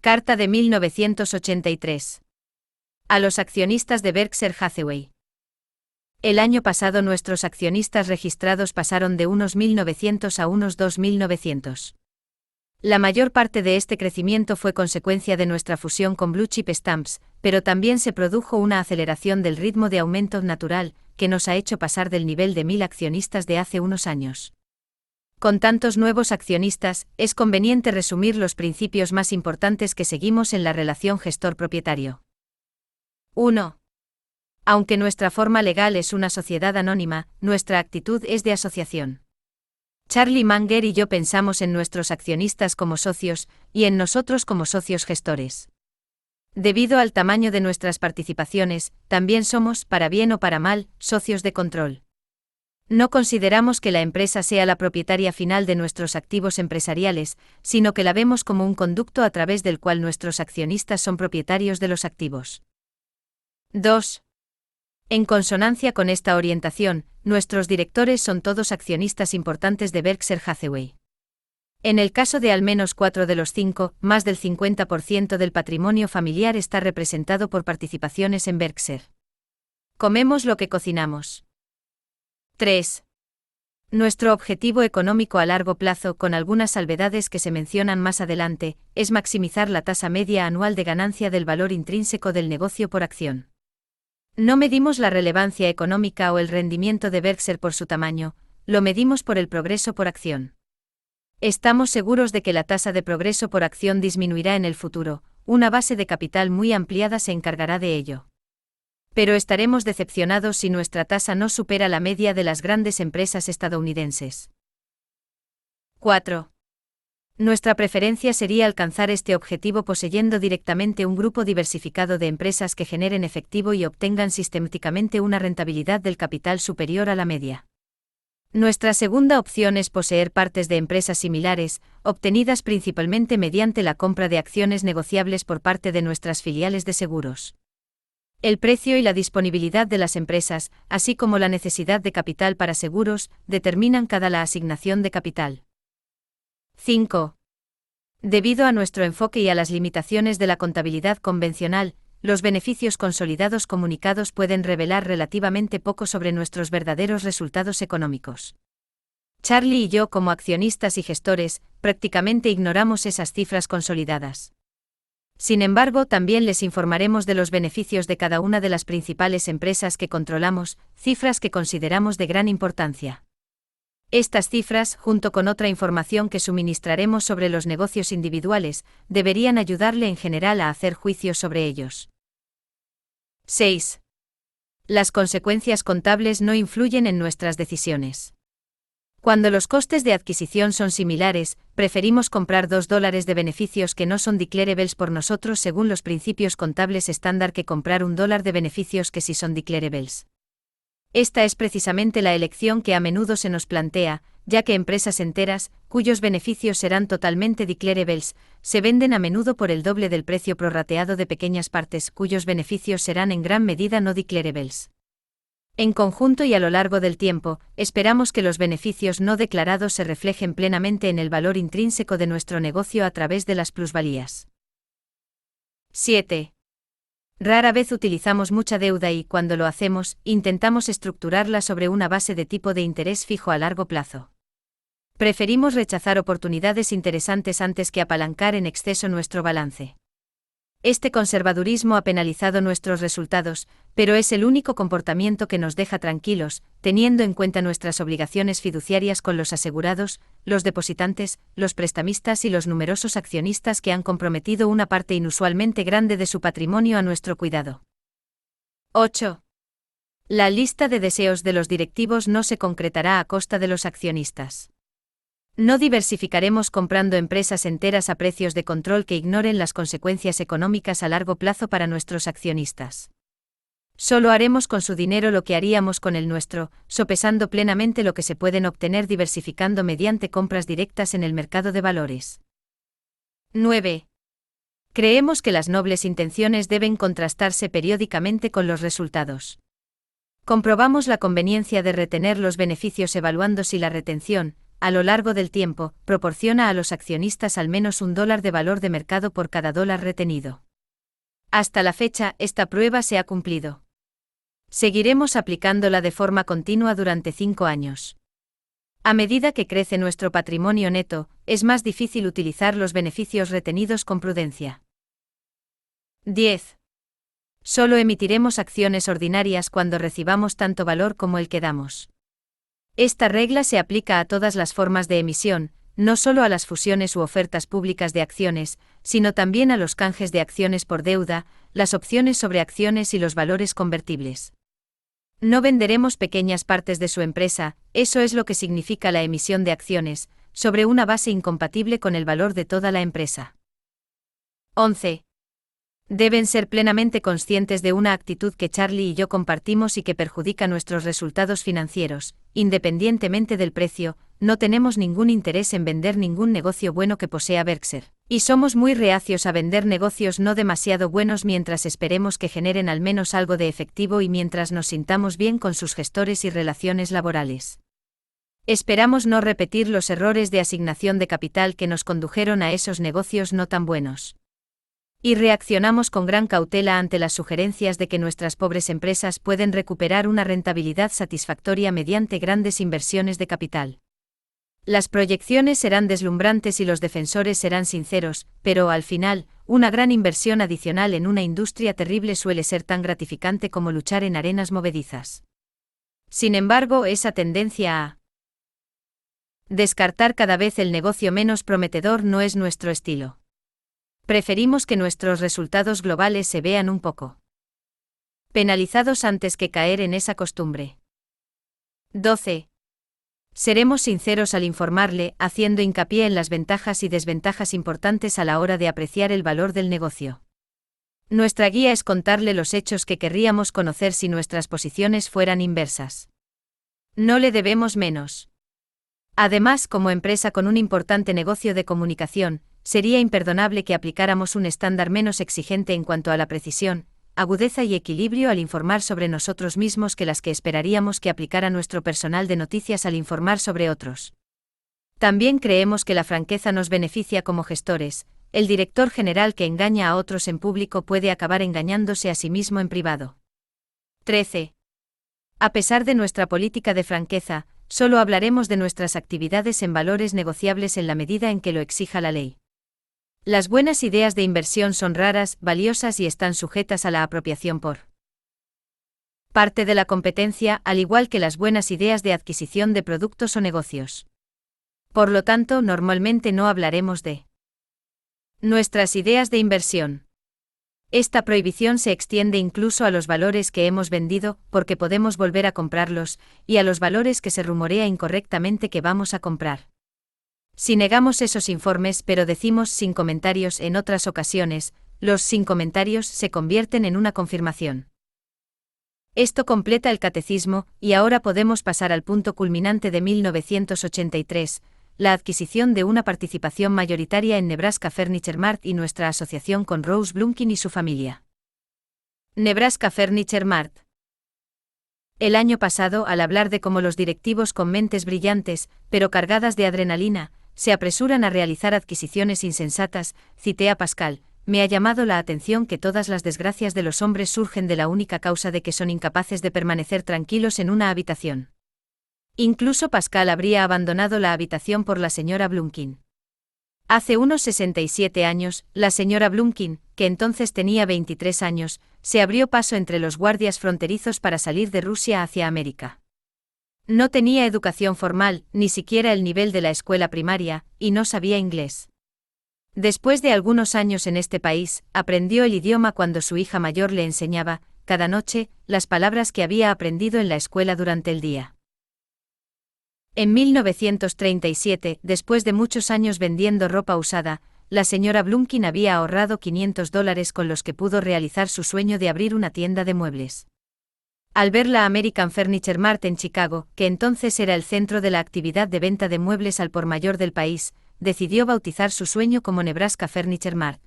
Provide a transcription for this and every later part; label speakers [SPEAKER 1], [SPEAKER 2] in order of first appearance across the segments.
[SPEAKER 1] Carta de 1983. A los accionistas de Berkshire Hathaway. El año pasado nuestros accionistas registrados pasaron de unos 1.900 a unos 2.900. La mayor parte de este crecimiento fue consecuencia de nuestra fusión con Blue Chip Stamps, pero también se produjo una aceleración del ritmo de aumento natural, que nos ha hecho pasar del nivel de 1.000 accionistas de hace unos años. Con tantos nuevos accionistas, es conveniente resumir los principios más importantes que seguimos en la relación gestor-propietario. 1. Aunque nuestra forma legal es una sociedad anónima, nuestra actitud es de asociación. Charlie Munger y yo pensamos en nuestros accionistas como socios, y en nosotros como socios gestores. Debido al tamaño de nuestras participaciones, también somos, para bien o para mal, socios de control. No consideramos que la empresa sea la propietaria final de nuestros activos empresariales, sino que la vemos como un conducto a través del cual nuestros accionistas son propietarios de los activos. 2. En consonancia con esta orientación, nuestros directores son todos accionistas importantes de Berkshire Hathaway. En el caso de al menos 4 de los 5, más del 50% del patrimonio familiar está representado por participaciones en Berkshire. Comemos lo que cocinamos. 3. Nuestro objetivo económico a largo plazo, con algunas salvedades que se mencionan más adelante, es maximizar la tasa media anual de ganancia del valor intrínseco del negocio por acción. No medimos la relevancia económica o el rendimiento de Berkshire por su tamaño, lo medimos por el progreso por acción. Estamos seguros de que la tasa de progreso por acción disminuirá en el futuro, una base de capital muy ampliada se encargará de ello. Pero estaremos decepcionados si nuestra tasa no supera la media de las grandes empresas estadounidenses. 4. Nuestra preferencia sería alcanzar este objetivo poseyendo directamente un grupo diversificado de empresas que generen efectivo y obtengan sistemáticamente una rentabilidad del capital superior a la media. Nuestra segunda opción es poseer partes de empresas similares, obtenidas principalmente mediante la compra de acciones negociables por parte de nuestras filiales de seguros. El precio y la disponibilidad de las empresas, así como la necesidad de capital para seguros, determinan la asignación de capital. 5. Debido a nuestro enfoque y a las limitaciones de la contabilidad convencional, los beneficios consolidados comunicados pueden revelar relativamente poco sobre nuestros verdaderos resultados económicos. Charlie y yo, como accionistas y gestores, prácticamente ignoramos esas cifras consolidadas. Sin embargo, también les informaremos de los beneficios de cada una de las principales empresas que controlamos, cifras que consideramos de gran importancia. Estas cifras, junto con otra información que suministraremos sobre los negocios individuales, deberían ayudarle en general a hacer juicios sobre ellos. 6. Las consecuencias contables no influyen en nuestras decisiones. Cuando los costes de adquisición son similares, preferimos comprar $2 de beneficios que no son declarables por nosotros según los principios contables estándar que comprar $1 de beneficios que sí son declarables. Esta es precisamente la elección que a menudo se nos plantea, ya que empresas enteras, cuyos beneficios serán totalmente declarables, se venden a menudo por el doble del precio prorrateado de pequeñas partes, cuyos beneficios serán en gran medida no declarables. En conjunto y a lo largo del tiempo, esperamos que los beneficios no declarados se reflejen plenamente en el valor intrínseco de nuestro negocio a través de las plusvalías. 7. Rara vez utilizamos mucha deuda y, cuando lo hacemos, intentamos estructurarla sobre una base de tipo de interés fijo a largo plazo. Preferimos rechazar oportunidades interesantes antes que apalancar en exceso nuestro balance. Este conservadurismo ha penalizado nuestros resultados, pero es el único comportamiento que nos deja tranquilos, teniendo en cuenta nuestras obligaciones fiduciarias con los asegurados, los depositantes, los prestamistas y los numerosos accionistas que han comprometido una parte inusualmente grande de su patrimonio a nuestro cuidado. 8. La lista de deseos de los directivos no se concretará a costa de los accionistas. No diversificaremos comprando empresas enteras a precios de control que ignoren las consecuencias económicas a largo plazo para nuestros accionistas. Solo haremos con su dinero lo que haríamos con el nuestro, sopesando plenamente lo que se pueden obtener diversificando mediante compras directas en el mercado de valores. 9. Creemos que las nobles intenciones deben contrastarse periódicamente con los resultados. Comprobamos la conveniencia de retener los beneficios evaluando si la retención, a lo largo del tiempo, proporciona a los accionistas al menos $1 de valor de mercado por cada dólar retenido. Hasta la fecha, esta prueba se ha cumplido. Seguiremos aplicándola de forma continua durante 5 años. A medida que crece nuestro patrimonio neto, es más difícil utilizar los beneficios retenidos con prudencia. 10. Solo emitiremos acciones ordinarias cuando recibamos tanto valor como el que damos. Esta regla se aplica a todas las formas de emisión, no solo a las fusiones u ofertas públicas de acciones, sino también a los canjes de acciones por deuda, las opciones sobre acciones y los valores convertibles. No venderemos pequeñas partes de su empresa, eso es lo que significa la emisión de acciones, sobre una base incompatible con el valor de toda la empresa. 11. Deben ser plenamente conscientes de una actitud que Charlie y yo compartimos y que perjudica nuestros resultados financieros. Independientemente del precio, no tenemos ningún interés en vender ningún negocio bueno que posea Berkshire, y somos muy reacios a vender negocios no demasiado buenos mientras esperemos que generen al menos algo de efectivo y mientras nos sintamos bien con sus gestores y relaciones laborales. Esperamos no repetir los errores de asignación de capital que nos condujeron a esos negocios no tan buenos. Y reaccionamos con gran cautela ante las sugerencias de que nuestras pobres empresas pueden recuperar una rentabilidad satisfactoria mediante grandes inversiones de capital. Las proyecciones serán deslumbrantes y los defensores serán sinceros, pero al final, una gran inversión adicional en una industria terrible suele ser tan gratificante como luchar en arenas movedizas. Sin embargo, esa tendencia a descartar cada vez el negocio menos prometedor no es nuestro estilo. Preferimos que nuestros resultados globales se vean un poco penalizados antes que caer en esa costumbre. 12. Seremos sinceros al informarle, haciendo hincapié en las ventajas y desventajas importantes a la hora de apreciar el valor del negocio. Nuestra guía es contarle los hechos que querríamos conocer si nuestras posiciones fueran inversas. No le debemos menos. Además, como empresa con un importante negocio de comunicación, sería imperdonable que aplicáramos un estándar menos exigente en cuanto a la precisión, agudeza y equilibrio al informar sobre nosotros mismos que las que esperaríamos que aplicara nuestro personal de noticias al informar sobre otros. También creemos que la franqueza nos beneficia como gestores. El director general que engaña a otros en público puede acabar engañándose a sí mismo en privado. 13. A pesar de nuestra política de franqueza, solo hablaremos de nuestras actividades en valores negociables en la medida en que lo exija la ley. Las buenas ideas de inversión son raras, valiosas y están sujetas a la apropiación por parte de la competencia, al igual que las buenas ideas de adquisición de productos o negocios. Por lo tanto, normalmente no hablaremos de nuestras ideas de inversión. Esta prohibición se extiende incluso a los valores que hemos vendido, porque podemos volver a comprarlos, y a los valores que se rumorea incorrectamente que vamos a comprar. Si negamos esos informes pero decimos sin comentarios en otras ocasiones, los sin comentarios se convierten en una confirmación. Esto completa el catecismo, y ahora podemos pasar al punto culminante de 1983, la adquisición de una participación mayoritaria en Nebraska Furniture Mart y nuestra asociación con Rose Blumkin y su familia. Nebraska Furniture Mart. El año pasado, al hablar de cómo los directivos con mentes brillantes, pero cargadas de adrenalina, se apresuran a realizar adquisiciones insensatas, cité a Pascal, me ha llamado la atención que todas las desgracias de los hombres surgen de la única causa de que son incapaces de permanecer tranquilos en una habitación. Incluso Pascal habría abandonado la habitación por la señora Blumkin. Hace unos 67 años, la señora Blumkin, que entonces tenía 23 años, se abrió paso entre los guardias fronterizos para salir de Rusia hacia América. No tenía educación formal, ni siquiera el nivel de la escuela primaria, y no sabía inglés. Después de algunos años en este país, aprendió el idioma cuando su hija mayor le enseñaba, cada noche, las palabras que había aprendido en la escuela durante el día. En 1937, después de muchos años vendiendo ropa usada, la señora Blumkin había ahorrado $500 con los que pudo realizar su sueño de abrir una tienda de muebles. Al ver la American Furniture Mart en Chicago, que entonces era el centro de la actividad de venta de muebles al por mayor del país, decidió bautizar su sueño como Nebraska Furniture Mart.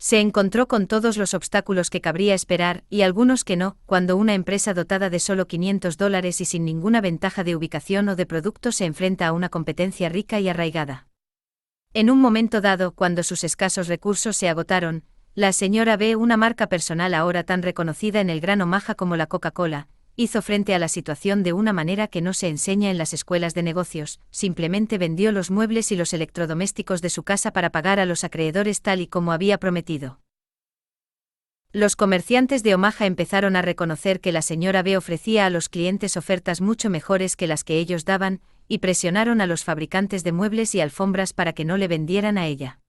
[SPEAKER 1] Se encontró con todos los obstáculos que cabría esperar, y algunos que no, cuando una empresa dotada de solo $500 y sin ninguna ventaja de ubicación o de producto se enfrenta a una competencia rica y arraigada. En un momento dado, cuando sus escasos recursos se agotaron, la señora B, una marca personal ahora tan reconocida en el Gran Omaha como la Coca-Cola, hizo frente a la situación de una manera que no se enseña en las escuelas de negocios. Simplemente vendió los muebles y los electrodomésticos de su casa para pagar a los acreedores tal y como había prometido. Los comerciantes de Omaha empezaron a reconocer que la señora B ofrecía a los clientes ofertas mucho mejores que las que ellos daban, y presionaron a los fabricantes de muebles y alfombras para que no le vendieran a ella.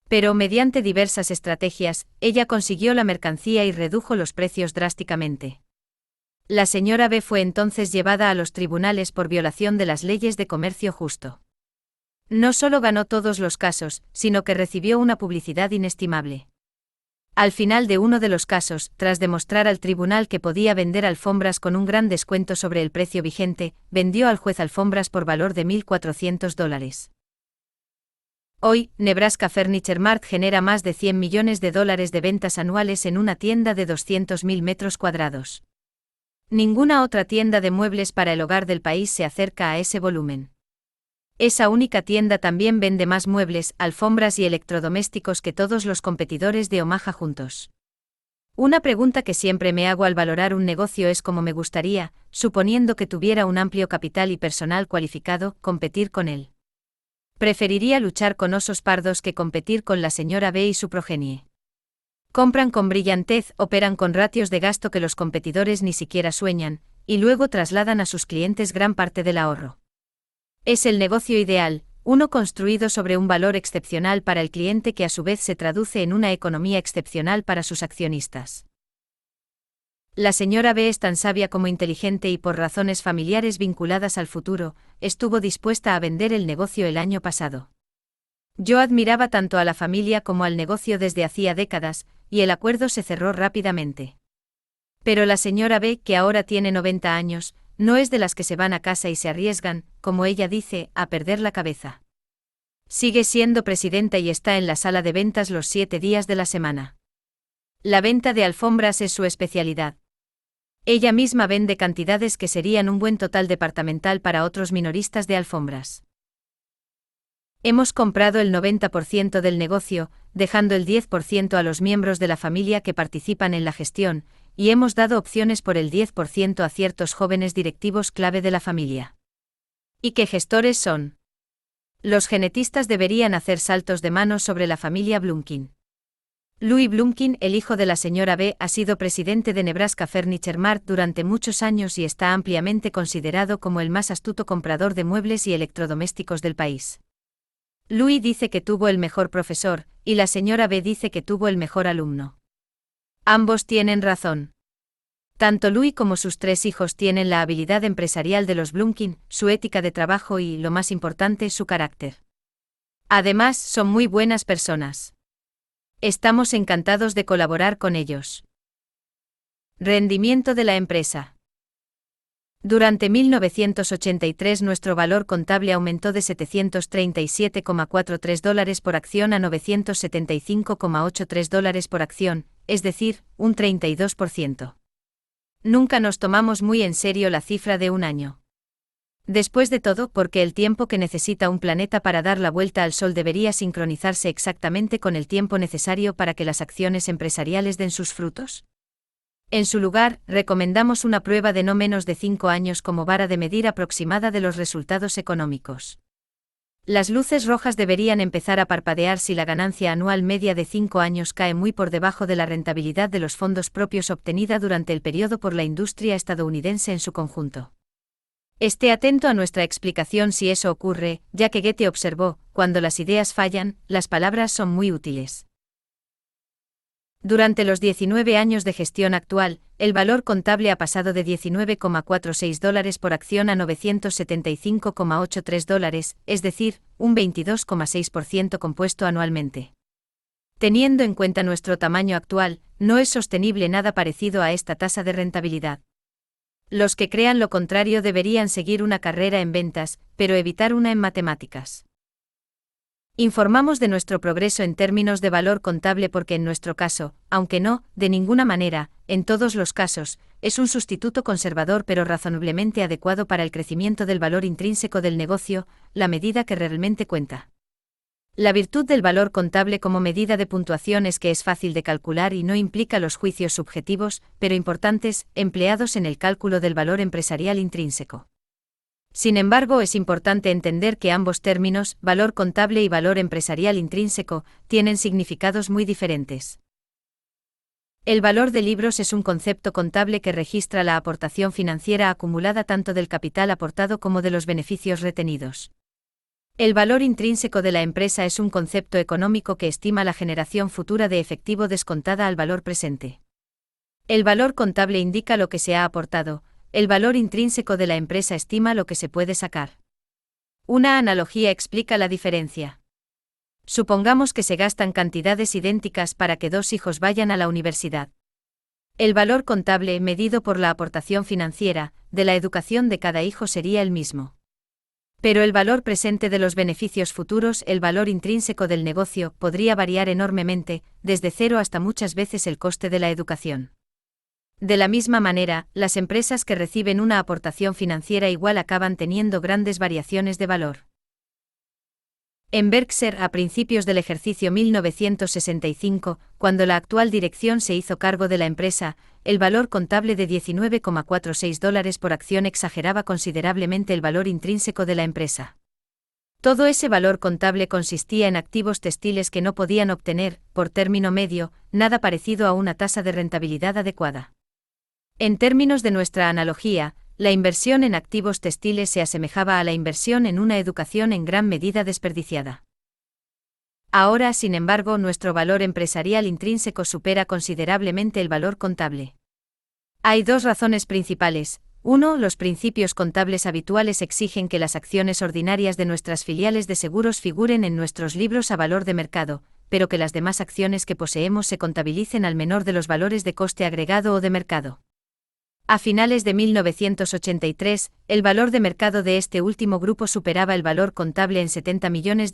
[SPEAKER 1] Pero mediante diversas estrategias, ella consiguió la mercancía y redujo los precios drásticamente. La señora B fue entonces llevada a los tribunales por violación de las leyes de comercio justo. No solo ganó todos los casos, sino que recibió una publicidad inestimable. Al final de uno de los casos, tras demostrar al tribunal que podía vender alfombras con un gran descuento sobre el precio vigente, vendió al juez alfombras por valor de $1.400. Hoy, Nebraska Furniture Mart genera más de $100 millones de ventas anuales en una tienda de 200.000 metros cuadrados. Ninguna otra tienda de muebles para el hogar del país se acerca a ese volumen. Esa única tienda también vende más muebles, alfombras y electrodomésticos que todos los competidores de Omaha juntos. Una pregunta que siempre me hago al valorar un negocio es cómo me gustaría, suponiendo que tuviera un amplio capital y personal cualificado, competir con él. Preferiría luchar con osos pardos que competir con la señora B y su progenie. Compran con brillantez, operan con ratios de gasto que los competidores ni siquiera sueñan, y luego trasladan a sus clientes gran parte del ahorro. Es el negocio ideal, uno construido sobre un valor excepcional para el cliente que a su vez se traduce en una economía excepcional para sus accionistas. La señora B es tan sabia como inteligente y por razones familiares vinculadas al futuro, estuvo dispuesta a vender el negocio el año pasado. Yo admiraba tanto a la familia como al negocio desde hacía décadas, y el acuerdo se cerró rápidamente. Pero la señora B, que ahora tiene 90 años, no es de las que se van a casa y se arriesgan, como ella dice, a perder la cabeza. Sigue siendo presidenta y está en la sala de ventas los 7 días de la semana. La venta de alfombras es su especialidad. Ella misma vende cantidades que serían un buen total departamental para otros minoristas de alfombras. Hemos comprado el 90% del negocio, dejando el 10% a los miembros de la familia que participan en la gestión, y hemos dado opciones por el 10% a ciertos jóvenes directivos clave de la familia. ¿Y qué gestores son? Los genetistas deberían hacer saltos de manos sobre la familia Blumkin. Louis Blumkin, el hijo de la señora B, ha sido presidente de Nebraska Furniture Mart durante muchos años y está ampliamente considerado como el más astuto comprador de muebles y electrodomésticos del país. Louis dice que tuvo el mejor profesor, y la señora B dice que tuvo el mejor alumno. Ambos tienen razón. Tanto Louis como sus 3 hijos tienen la habilidad empresarial de los Blumkin, su ética de trabajo y, lo más importante, su carácter. Además, son muy buenas personas. Estamos encantados de colaborar con ellos. Rendimiento de la empresa. Durante 1983 nuestro valor contable aumentó de $737,43 por acción a $975,83 por acción, es decir, un 32%. Nunca nos tomamos muy en serio la cifra de un año. Después de todo, porque el tiempo que necesita un planeta para dar la vuelta al Sol debería sincronizarse exactamente con el tiempo necesario para que las acciones empresariales den sus frutos. En su lugar, recomendamos una prueba de no menos de 5 años como vara de medir aproximada de los resultados económicos. Las luces rojas deberían empezar a parpadear si la ganancia anual media de 5 años cae muy por debajo de la rentabilidad de los fondos propios obtenida durante el periodo por la industria estadounidense en su conjunto. Esté atento a nuestra explicación si eso ocurre, ya que Goethe observó, cuando las ideas fallan, las palabras son muy útiles. Durante los 19 años de gestión actual, el valor contable ha pasado de $19,46 por acción a $975,83, es decir, un 22,6% compuesto anualmente. Teniendo en cuenta nuestro tamaño actual, no es sostenible nada parecido a esta tasa de rentabilidad. Los que crean lo contrario deberían seguir una carrera en ventas, pero evitar una en matemáticas. Informamos de nuestro progreso en términos de valor contable porque en nuestro caso, aunque no, de ninguna manera, en todos los casos, es un sustituto conservador pero razonablemente adecuado para el crecimiento del valor intrínseco del negocio, la medida que realmente cuenta. La virtud del valor contable como medida de puntuación es que es fácil de calcular y no implica los juicios subjetivos, pero importantes, empleados en el cálculo del valor empresarial intrínseco. Sin embargo, es importante entender que ambos términos, valor contable y valor empresarial intrínseco, tienen significados muy diferentes. El valor de libros es un concepto contable que registra la aportación financiera acumulada tanto del capital aportado como de los beneficios retenidos. El valor intrínseco de la empresa es un concepto económico que estima la generación futura de efectivo descontada al valor presente. El valor contable indica lo que se ha aportado. El valor intrínseco de la empresa estima lo que se puede sacar. Una analogía explica la diferencia. Supongamos que se gastan cantidades idénticas para que 2 hijos vayan a la universidad. El valor contable, medido por la aportación financiera, de la educación de cada hijo sería el mismo. Pero el valor presente de los beneficios futuros, el valor intrínseco del negocio, podría variar enormemente, desde cero hasta muchas veces el coste de la educación. De la misma manera, las empresas que reciben una aportación financiera igual acaban teniendo grandes variaciones de valor. En Berkshire, a principios del ejercicio 1965, cuando la actual dirección se hizo cargo de la empresa, el valor contable de $19,46 por acción exageraba considerablemente el valor intrínseco de la empresa. Todo ese valor contable consistía en activos textiles que no podían obtener, por término medio, nada parecido a una tasa de rentabilidad adecuada. En términos de nuestra analogía, la inversión en activos textiles se asemejaba a la inversión en una educación en gran medida desperdiciada. Ahora, sin embargo, nuestro valor empresarial intrínseco supera considerablemente el valor contable. Hay 2 razones principales. 1. Los principios contables habituales exigen que las acciones ordinarias de nuestras filiales de seguros figuren en nuestros libros a valor de mercado, pero que las demás acciones que poseemos se contabilicen al menor de los valores de coste agregado o de mercado. A finales de 1983, el valor de mercado de este último grupo superaba el valor contable en $70 millones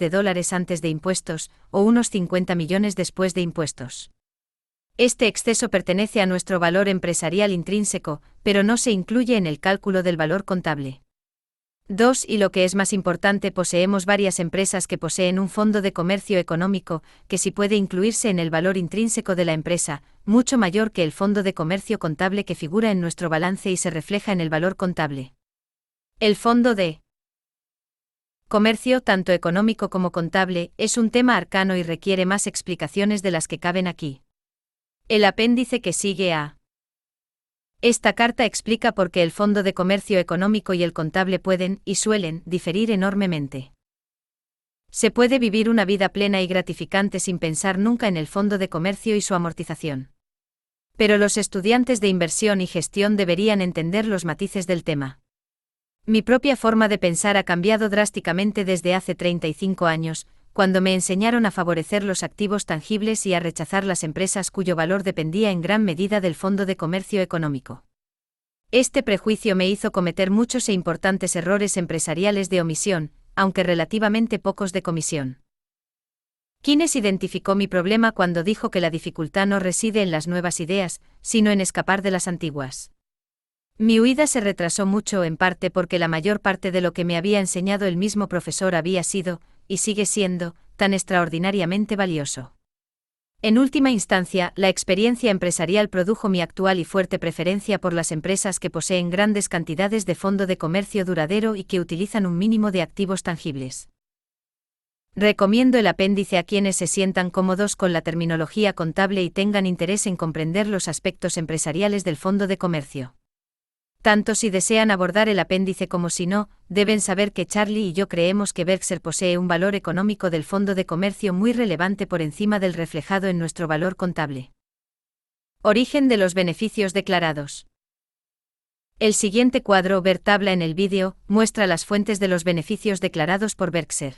[SPEAKER 1] antes de impuestos, o unos 50 millones después de impuestos. Este exceso pertenece a nuestro valor empresarial intrínseco, pero no se incluye en el cálculo del valor contable. 2. Y lo que es más importante, poseemos varias empresas que poseen un fondo de comercio económico, que sí puede incluirse en el valor intrínseco de la empresa, mucho mayor que el fondo de comercio contable que figura en nuestro balance y se refleja en el valor contable. El fondo de comercio, tanto económico como contable, es un tema arcano y requiere más explicaciones de las que caben aquí. El apéndice que sigue a esta carta explica por qué el fondo de comercio económico y el contable pueden, y suelen, diferir enormemente. Se puede vivir una vida plena y gratificante sin pensar nunca en el fondo de comercio y su amortización. Pero los estudiantes de inversión y gestión deberían entender los matices del tema. Mi propia forma de pensar ha cambiado drásticamente desde hace 35 años, cuando me enseñaron a favorecer los activos tangibles y a rechazar las empresas cuyo valor dependía en gran medida del fondo de comercio económico. Este prejuicio me hizo cometer muchos e importantes errores empresariales de omisión, aunque relativamente pocos de comisión. Keynes identificó mi problema cuando dijo que la dificultad no reside en las nuevas ideas, sino en escapar de las antiguas. Mi huida se retrasó mucho en parte porque la mayor parte de lo que me había enseñado el mismo profesor había sido, y sigue siendo, tan extraordinariamente valioso. En última instancia, la experiencia empresarial produjo mi actual y fuerte preferencia por las empresas que poseen grandes cantidades de fondo de comercio duradero y que utilizan un mínimo de activos tangibles. Recomiendo el apéndice a quienes se sientan cómodos con la terminología contable y tengan interés en comprender los aspectos empresariales del fondo de comercio. Tanto si desean abordar el apéndice como si no, deben saber que Charlie y yo creemos que Berkshire posee un valor económico del fondo de comercio muy relevante por encima del reflejado en nuestro valor contable. Origen de los beneficios declarados. El siguiente cuadro, ver tabla en el vídeo, muestra las fuentes de los beneficios declarados por Berkshire.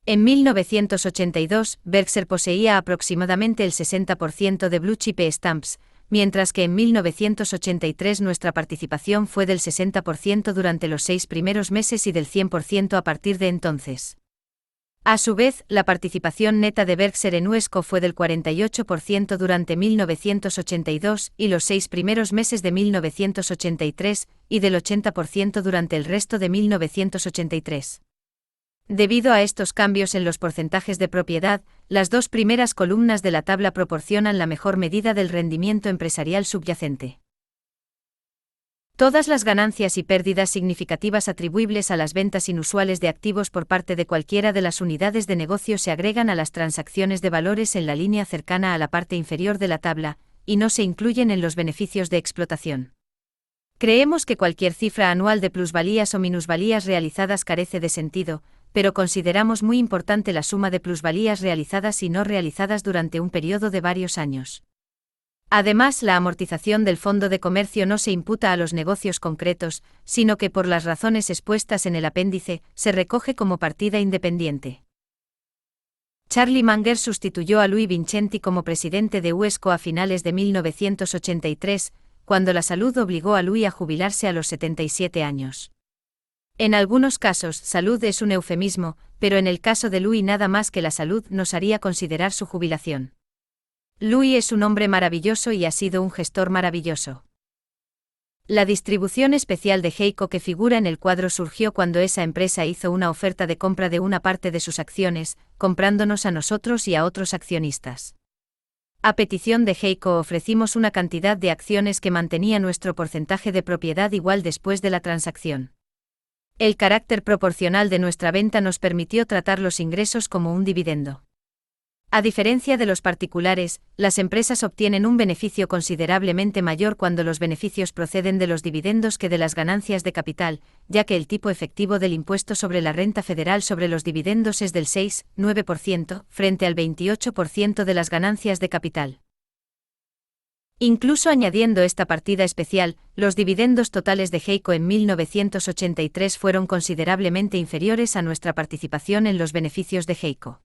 [SPEAKER 1] En 1982, Berkshire poseía aproximadamente el 60% de Blue Chip Stamps, mientras que en 1983 nuestra participación fue del 60% durante los 6 primeros meses y del 100% a partir de entonces. A su vez, la participación neta de Berkshire en UESCO fue del 48% durante 1982 y los 6 primeros meses de 1983, y del 80% durante el resto de 1983. Debido a estos cambios en los porcentajes de propiedad, las dos primeras columnas de la tabla proporcionan la mejor medida del rendimiento empresarial subyacente. Todas las ganancias y pérdidas significativas atribuibles a las ventas inusuales de activos por parte de cualquiera de las unidades de negocio se agregan a las transacciones de valores en la línea cercana a la parte inferior de la tabla, y no se incluyen en los beneficios de explotación. Creemos que cualquier cifra anual de plusvalías o minusvalías realizadas carece de sentido, pero consideramos muy importante la suma de plusvalías realizadas y no realizadas durante un periodo de varios años. Además, la amortización del fondo de comercio no se imputa a los negocios concretos, sino que por las razones expuestas en el apéndice, se recoge como partida independiente. Charlie Munger sustituyó a Louis Vincenti como presidente de UESCO a finales de 1983, cuando la salud obligó a Louis a jubilarse a los 77 años. En algunos casos, salud es un eufemismo, pero en el caso de Louis nada más que la salud nos haría considerar su jubilación. Louis es un hombre maravilloso y ha sido un gestor maravilloso. La distribución especial de HEICO que figura en el cuadro surgió cuando esa empresa hizo una oferta de compra de una parte de sus acciones, comprándonos a nosotros y a otros accionistas. A petición de HEICO ofrecimos una cantidad de acciones que mantenía nuestro porcentaje de propiedad igual después de la transacción. El carácter proporcional de nuestra venta nos permitió tratar los ingresos como un dividendo. A diferencia de los particulares, las empresas obtienen un beneficio considerablemente mayor cuando los beneficios proceden de los dividendos que de las ganancias de capital, ya que el tipo efectivo del impuesto sobre la renta federal sobre los dividendos es del 6,9%, frente al 28% de las ganancias de capital. Incluso añadiendo esta partida especial, los dividendos totales de HEICO en 1983 fueron considerablemente inferiores a nuestra participación en los beneficios de HEICO.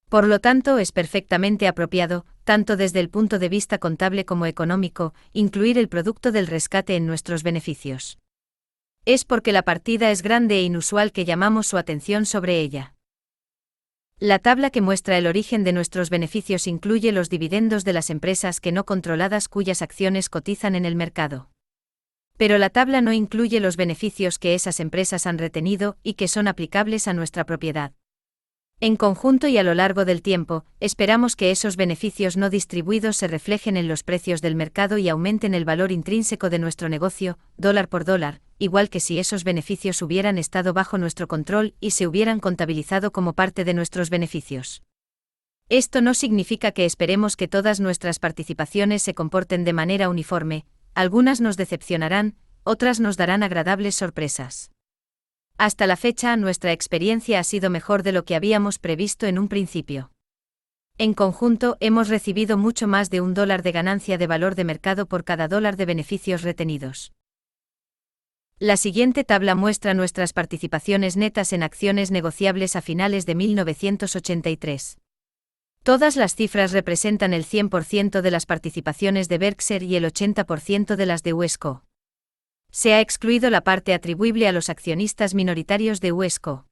[SPEAKER 1] Por lo tanto, es perfectamente apropiado, tanto desde el punto de vista contable como económico, incluir el producto del rescate en nuestros beneficios. Es porque la partida es grande e inusual que llamamos su atención sobre ella. La tabla que muestra el origen de nuestros beneficios incluye los dividendos de las empresas que no controladas cuyas acciones cotizan en el mercado. Pero la tabla no incluye los beneficios que esas empresas han retenido y que son aplicables a nuestra propiedad. En conjunto y a lo largo del tiempo, esperamos que esos beneficios no distribuidos se reflejen en los precios del mercado y aumenten el valor intrínseco de nuestro negocio, dólar por dólar, igual que si esos beneficios hubieran estado bajo nuestro control y se hubieran contabilizado como parte de nuestros beneficios. Esto no significa que esperemos que todas nuestras participaciones se comporten de manera uniforme, algunas nos decepcionarán, otras nos darán agradables sorpresas. Hasta la fecha, nuestra experiencia ha sido mejor de lo que habíamos previsto en un principio. En conjunto, hemos recibido mucho más de $1 de ganancia de valor de mercado por cada $1 de beneficios retenidos. La siguiente tabla muestra nuestras participaciones netas en acciones negociables a finales de 1983. Todas las cifras representan el 100% de las participaciones de Berkshire y el 80% de las de UESCO. Se ha excluido la parte atribuible a los accionistas minoritarios de UESCO.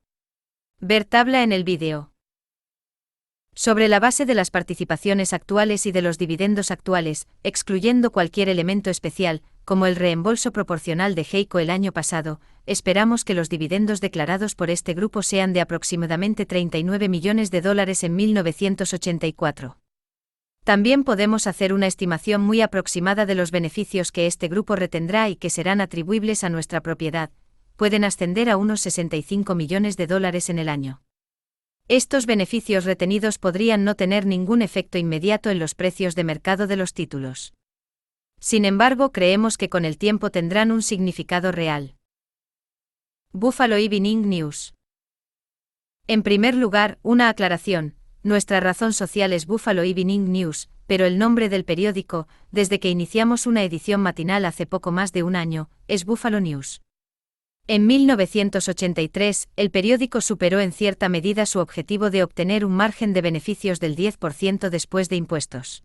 [SPEAKER 1] Ver tabla en el vídeo. Sobre la base de las participaciones actuales y de los dividendos actuales, excluyendo cualquier elemento especial, como el reembolso proporcional de HEICO el año pasado, esperamos que los dividendos declarados por este grupo sean de aproximadamente $39 millones en 1984. También podemos hacer una estimación muy aproximada de los beneficios que este grupo retendrá y que serán atribuibles a nuestra propiedad. Pueden ascender a unos $65 millones en el año. Estos beneficios retenidos podrían no tener ningún efecto inmediato en los precios de mercado de los títulos. Sin embargo, creemos que con el tiempo tendrán un significado real. Buffalo Evening News. En primer lugar, una aclaración. Nuestra razón social es Buffalo Evening News, pero el nombre del periódico, desde que iniciamos una edición matinal hace poco más de un año, es Buffalo News. En 1983, el periódico superó en cierta medida su objetivo de obtener un margen de beneficios del 10% después de impuestos.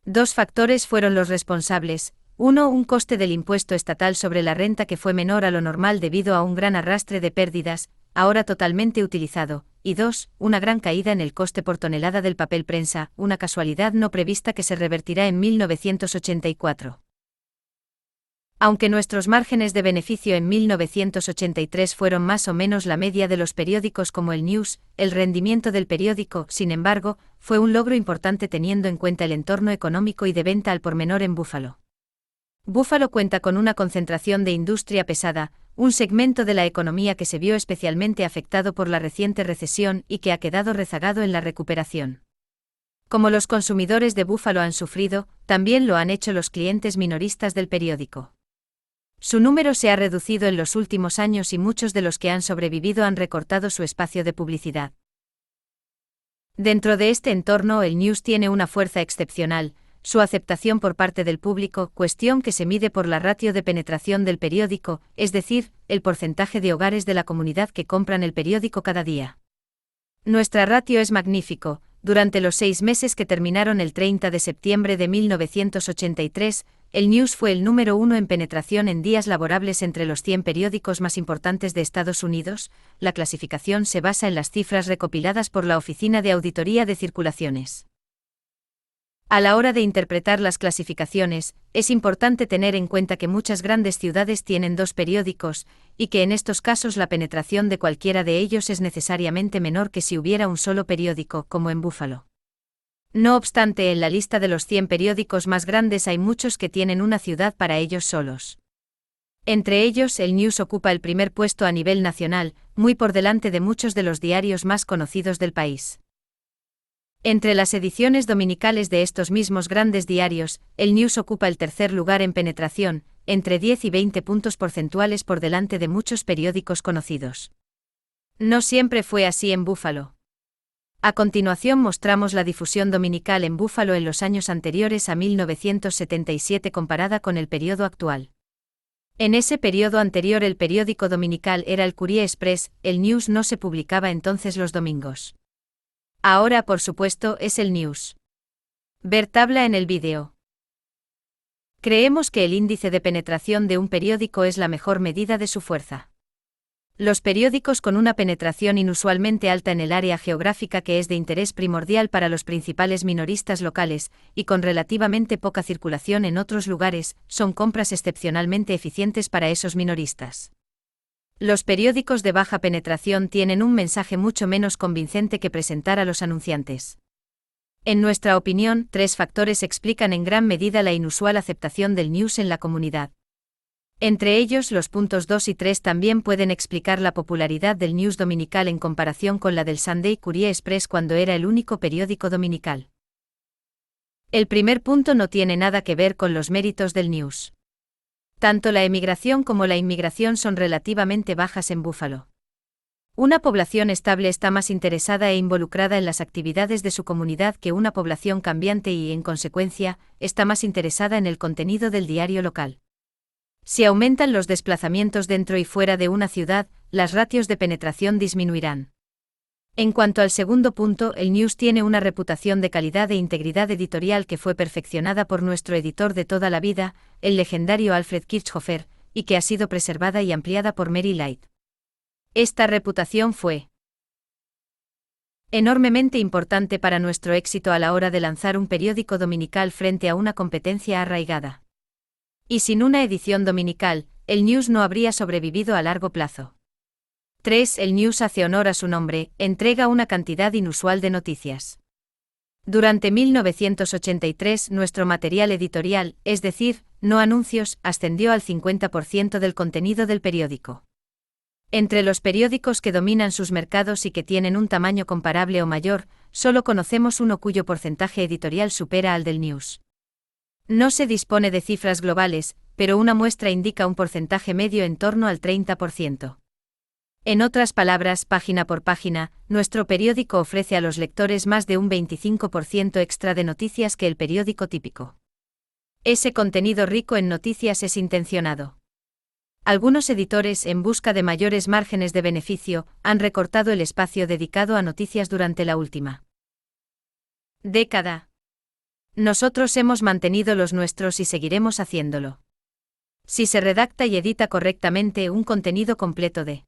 [SPEAKER 1] Dos factores fueron los responsables. Uno, un coste del impuesto estatal sobre la renta que fue menor a lo normal debido a un gran arrastre de pérdidas, ahora totalmente utilizado, y 2. Una gran caída en el coste por tonelada del papel prensa, una casualidad no prevista que se revertirá en 1984. Aunque nuestros márgenes de beneficio en 1983 fueron más o menos la media de los periódicos como el News, el rendimiento del periódico, sin embargo, fue un logro importante teniendo en cuenta el entorno económico y de venta al por menor en Buffalo. Buffalo cuenta con una concentración de industria pesada, un segmento de la economía que se vio especialmente afectado por la reciente recesión y que ha quedado rezagado en la recuperación. Como los consumidores de Buffalo han sufrido, también lo han hecho los clientes minoristas del periódico. Su número se ha reducido en los últimos años y muchos de los que han sobrevivido han recortado su espacio de publicidad. Dentro de este entorno, el News tiene una fuerza excepcional, su aceptación por parte del público, cuestión que se mide por la ratio de penetración del periódico, es decir, el porcentaje de hogares de la comunidad que compran el periódico cada día. Nuestra ratio es magnífico. Durante los 6 meses que terminaron el 30 de septiembre de 1983, el News fue el número 1 en penetración en días laborables entre los 100 periódicos más importantes de Estados Unidos. La clasificación se basa en las cifras recopiladas por la Oficina de Auditoría de Circulaciones. A la hora de interpretar las clasificaciones, es importante tener en cuenta que muchas grandes ciudades tienen 2 periódicos, y que en estos casos la penetración de cualquiera de ellos es necesariamente menor que si hubiera un solo periódico, como en Buffalo. No obstante, en la lista de los 100 periódicos más grandes hay muchos que tienen una ciudad para ellos solos. Entre ellos, el News ocupa el primer puesto a nivel nacional, muy por delante de muchos de los diarios más conocidos del país. Entre las ediciones dominicales de estos mismos grandes diarios, el News ocupa el tercer lugar en penetración, entre 10 y 20 puntos porcentuales por delante de muchos periódicos conocidos. No siempre fue así en Buffalo. A continuación mostramos la difusión dominical en Buffalo en los años anteriores a 1977 comparada con el periodo actual. En ese periodo anterior el periódico dominical era el Courier Express, el News no se publicaba entonces los domingos. Ahora, por supuesto, es el News. Ver tabla en el vídeo. Creemos que el índice de penetración de un periódico es la mejor medida de su fuerza. Los periódicos con una penetración inusualmente alta en el área geográfica que es de interés primordial para los principales minoristas locales, y con relativamente poca circulación en otros lugares, son compras excepcionalmente eficientes para esos minoristas. Los periódicos de baja penetración tienen un mensaje mucho menos convincente que presentar a los anunciantes. En nuestra opinión, 3 factores explican en gran medida la inusual aceptación del News en la comunidad. Entre ellos, los puntos 2 y 3 también pueden explicar la popularidad del News dominical en comparación con la del Sunday Courier Express cuando era el único periódico dominical. El primer punto no tiene nada que ver con los méritos del News. Tanto la emigración como la inmigración son relativamente bajas en Buffalo. Una población estable está más interesada e involucrada en las actividades de su comunidad que una población cambiante y, en consecuencia, está más interesada en el contenido del diario local. Si aumentan los desplazamientos dentro y fuera de una ciudad, las ratios de penetración disminuirán. En cuanto al segundo punto, el News tiene una reputación de calidad e integridad editorial que fue perfeccionada por nuestro editor de toda la vida, el legendario Alfred Kirchhofer, y que ha sido preservada y ampliada por Mary Light. Esta reputación fue enormemente importante para nuestro éxito a la hora de lanzar un periódico dominical frente a una competencia arraigada. Y sin una edición dominical, el News no habría sobrevivido a largo plazo. 3. El News hace honor a su nombre, entrega una cantidad inusual de noticias. Durante 1983 nuestro material editorial, es decir, no anuncios, ascendió al 50% del contenido del periódico. Entre los periódicos que dominan sus mercados y que tienen un tamaño comparable o mayor, solo conocemos uno cuyo porcentaje editorial supera al del News. No se dispone de cifras globales, pero una muestra indica un porcentaje medio en torno al 30%. En otras palabras, página por página, nuestro periódico ofrece a los lectores más de un 25% extra de noticias que el periódico típico. Ese contenido rico en noticias es intencionado. Algunos editores, en busca de mayores márgenes de beneficio, han recortado el espacio dedicado a noticias durante la última década. Nosotros hemos mantenido los nuestros y seguiremos haciéndolo. Si se redacta y edita correctamente un contenido completo de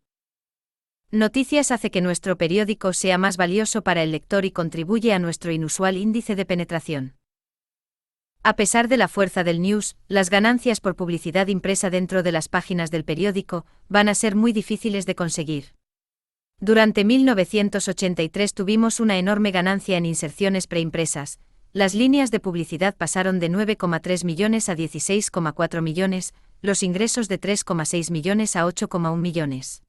[SPEAKER 1] Noticias hace que nuestro periódico sea más valioso para el lector y contribuye a nuestro inusual índice de penetración. A pesar de la fuerza del news, las ganancias por publicidad impresa dentro de las páginas del periódico van a ser muy difíciles de conseguir. Durante 1983 tuvimos una enorme ganancia en inserciones preimpresas. Las líneas de publicidad pasaron de 9,3 millones a 16,4 millones, los ingresos de 3,6 millones a 8,1 millones.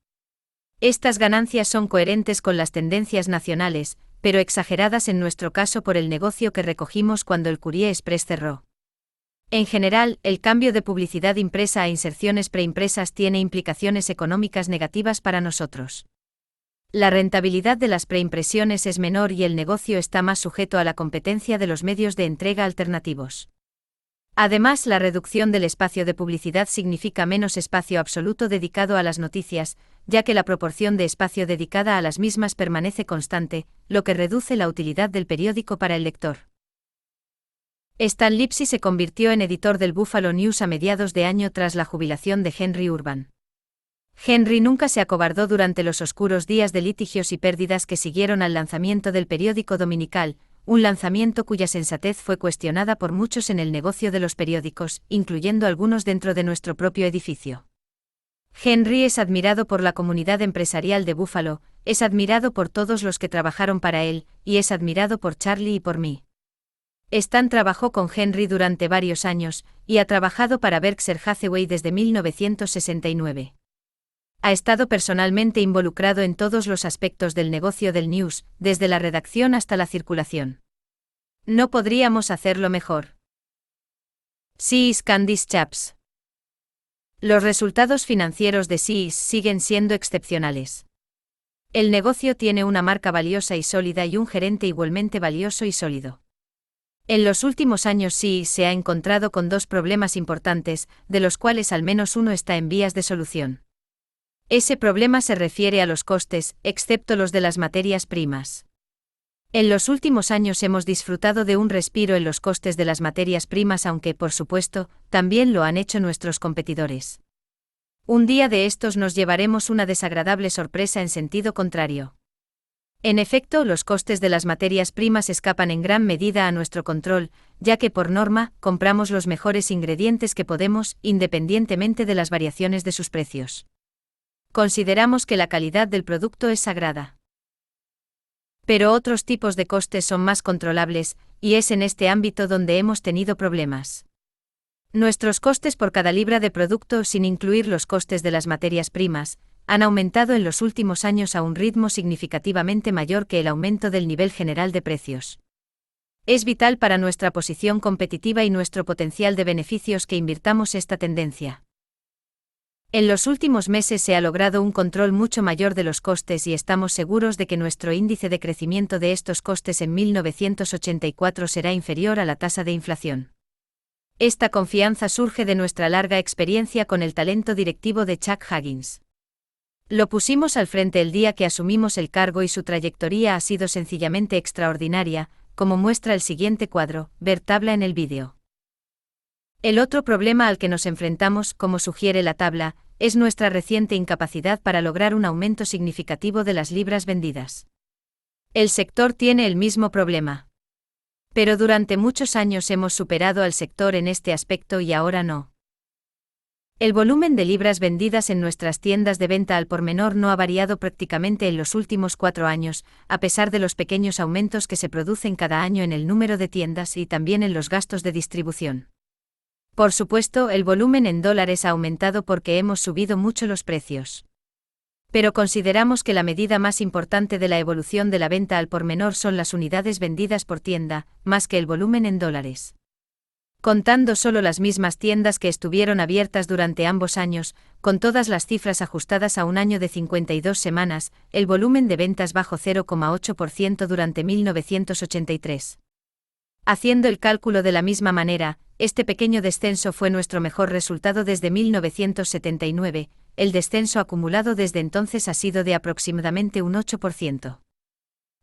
[SPEAKER 1] Estas ganancias son coherentes con las tendencias nacionales, pero exageradas en nuestro caso por el negocio que recogimos cuando el Courier Express cerró. En general, el cambio de publicidad impresa a inserciones preimpresas tiene implicaciones económicas negativas para nosotros. La rentabilidad de las preimpresiones es menor y el negocio está más sujeto a la competencia de los medios de entrega alternativos. Además, la reducción del espacio de publicidad significa menos espacio absoluto dedicado a las noticias, ya que la proporción de espacio dedicada a las mismas permanece constante, lo que reduce la utilidad del periódico para el lector. Stan Lipsy se convirtió en editor del Buffalo News a mediados de año tras la jubilación de Henry Urban. Henry nunca se acobardó durante los oscuros días de litigios y pérdidas que siguieron al lanzamiento del periódico dominical, un lanzamiento cuya sensatez fue cuestionada por muchos en el negocio de los periódicos, incluyendo algunos dentro de nuestro propio edificio. Henry es admirado por la comunidad empresarial de Buffalo, es admirado por todos los que trabajaron para él, y es admirado por Charlie y por mí. Stan trabajó con Henry durante varios años, y ha trabajado para Berkshire Hathaway desde 1969. Ha estado personalmente involucrado en todos los aspectos del negocio del news, desde la redacción hasta la circulación. No podríamos hacerlo mejor. See's Candice Chaps. Los resultados financieros de See's siguen siendo excepcionales. El negocio tiene una marca valiosa y sólida y un gerente igualmente valioso y sólido. En los últimos años See's se ha encontrado con dos problemas importantes, de los cuales al menos uno está en vías de solución. Ese problema se refiere a los costes, excepto los de las materias primas. En los últimos años hemos disfrutado de un respiro en los costes de las materias primas, aunque, por supuesto, también lo han hecho nuestros competidores. Un día de estos nos llevaremos una desagradable sorpresa en sentido contrario. En efecto, los costes de las materias primas escapan en gran medida a nuestro control, ya que por norma, compramos los mejores ingredientes que podemos, independientemente de las variaciones de sus precios. Consideramos que la calidad del producto es sagrada. Pero otros tipos de costes son más controlables, y es en este ámbito donde hemos tenido problemas. Nuestros costes por cada libra de producto, sin incluir los costes de las materias primas, han aumentado en los últimos años a un ritmo significativamente mayor que el aumento del nivel general de precios. Es vital para nuestra posición competitiva y nuestro potencial de beneficios que invirtamos esta tendencia. En los últimos meses se ha logrado un control mucho mayor de los costes y estamos seguros de que nuestro índice de crecimiento de estos costes en 1984 será inferior a la tasa de inflación. Esta confianza surge de nuestra larga experiencia con el talento directivo de Chuck Huggins. Lo pusimos al frente el día que asumimos el cargo y su trayectoria ha sido sencillamente extraordinaria, como muestra el siguiente cuadro, ver tabla en el vídeo. El otro problema al que nos enfrentamos, como sugiere la tabla, es nuestra reciente incapacidad para lograr un aumento significativo de las libras vendidas. El sector tiene el mismo problema. Pero durante muchos años hemos superado al sector en este aspecto y ahora no. El volumen de libras vendidas en nuestras tiendas de venta al por menor no ha variado prácticamente en los últimos 4 años, a pesar de los pequeños aumentos que se producen cada año en el número de tiendas y también en los gastos de distribución. Por supuesto, el volumen en dólares ha aumentado porque hemos subido mucho los precios. Pero consideramos que la medida más importante de la evolución de la venta al por menor son las unidades vendidas por tienda, más que el volumen en dólares. Contando solo las mismas tiendas que estuvieron abiertas durante ambos años, con todas las cifras ajustadas a un año de 52 semanas, el volumen de ventas bajó 0,8% durante 1983. Haciendo el cálculo de la misma manera, este pequeño descenso fue nuestro mejor resultado desde 1979, el descenso acumulado desde entonces ha sido de aproximadamente un 8%.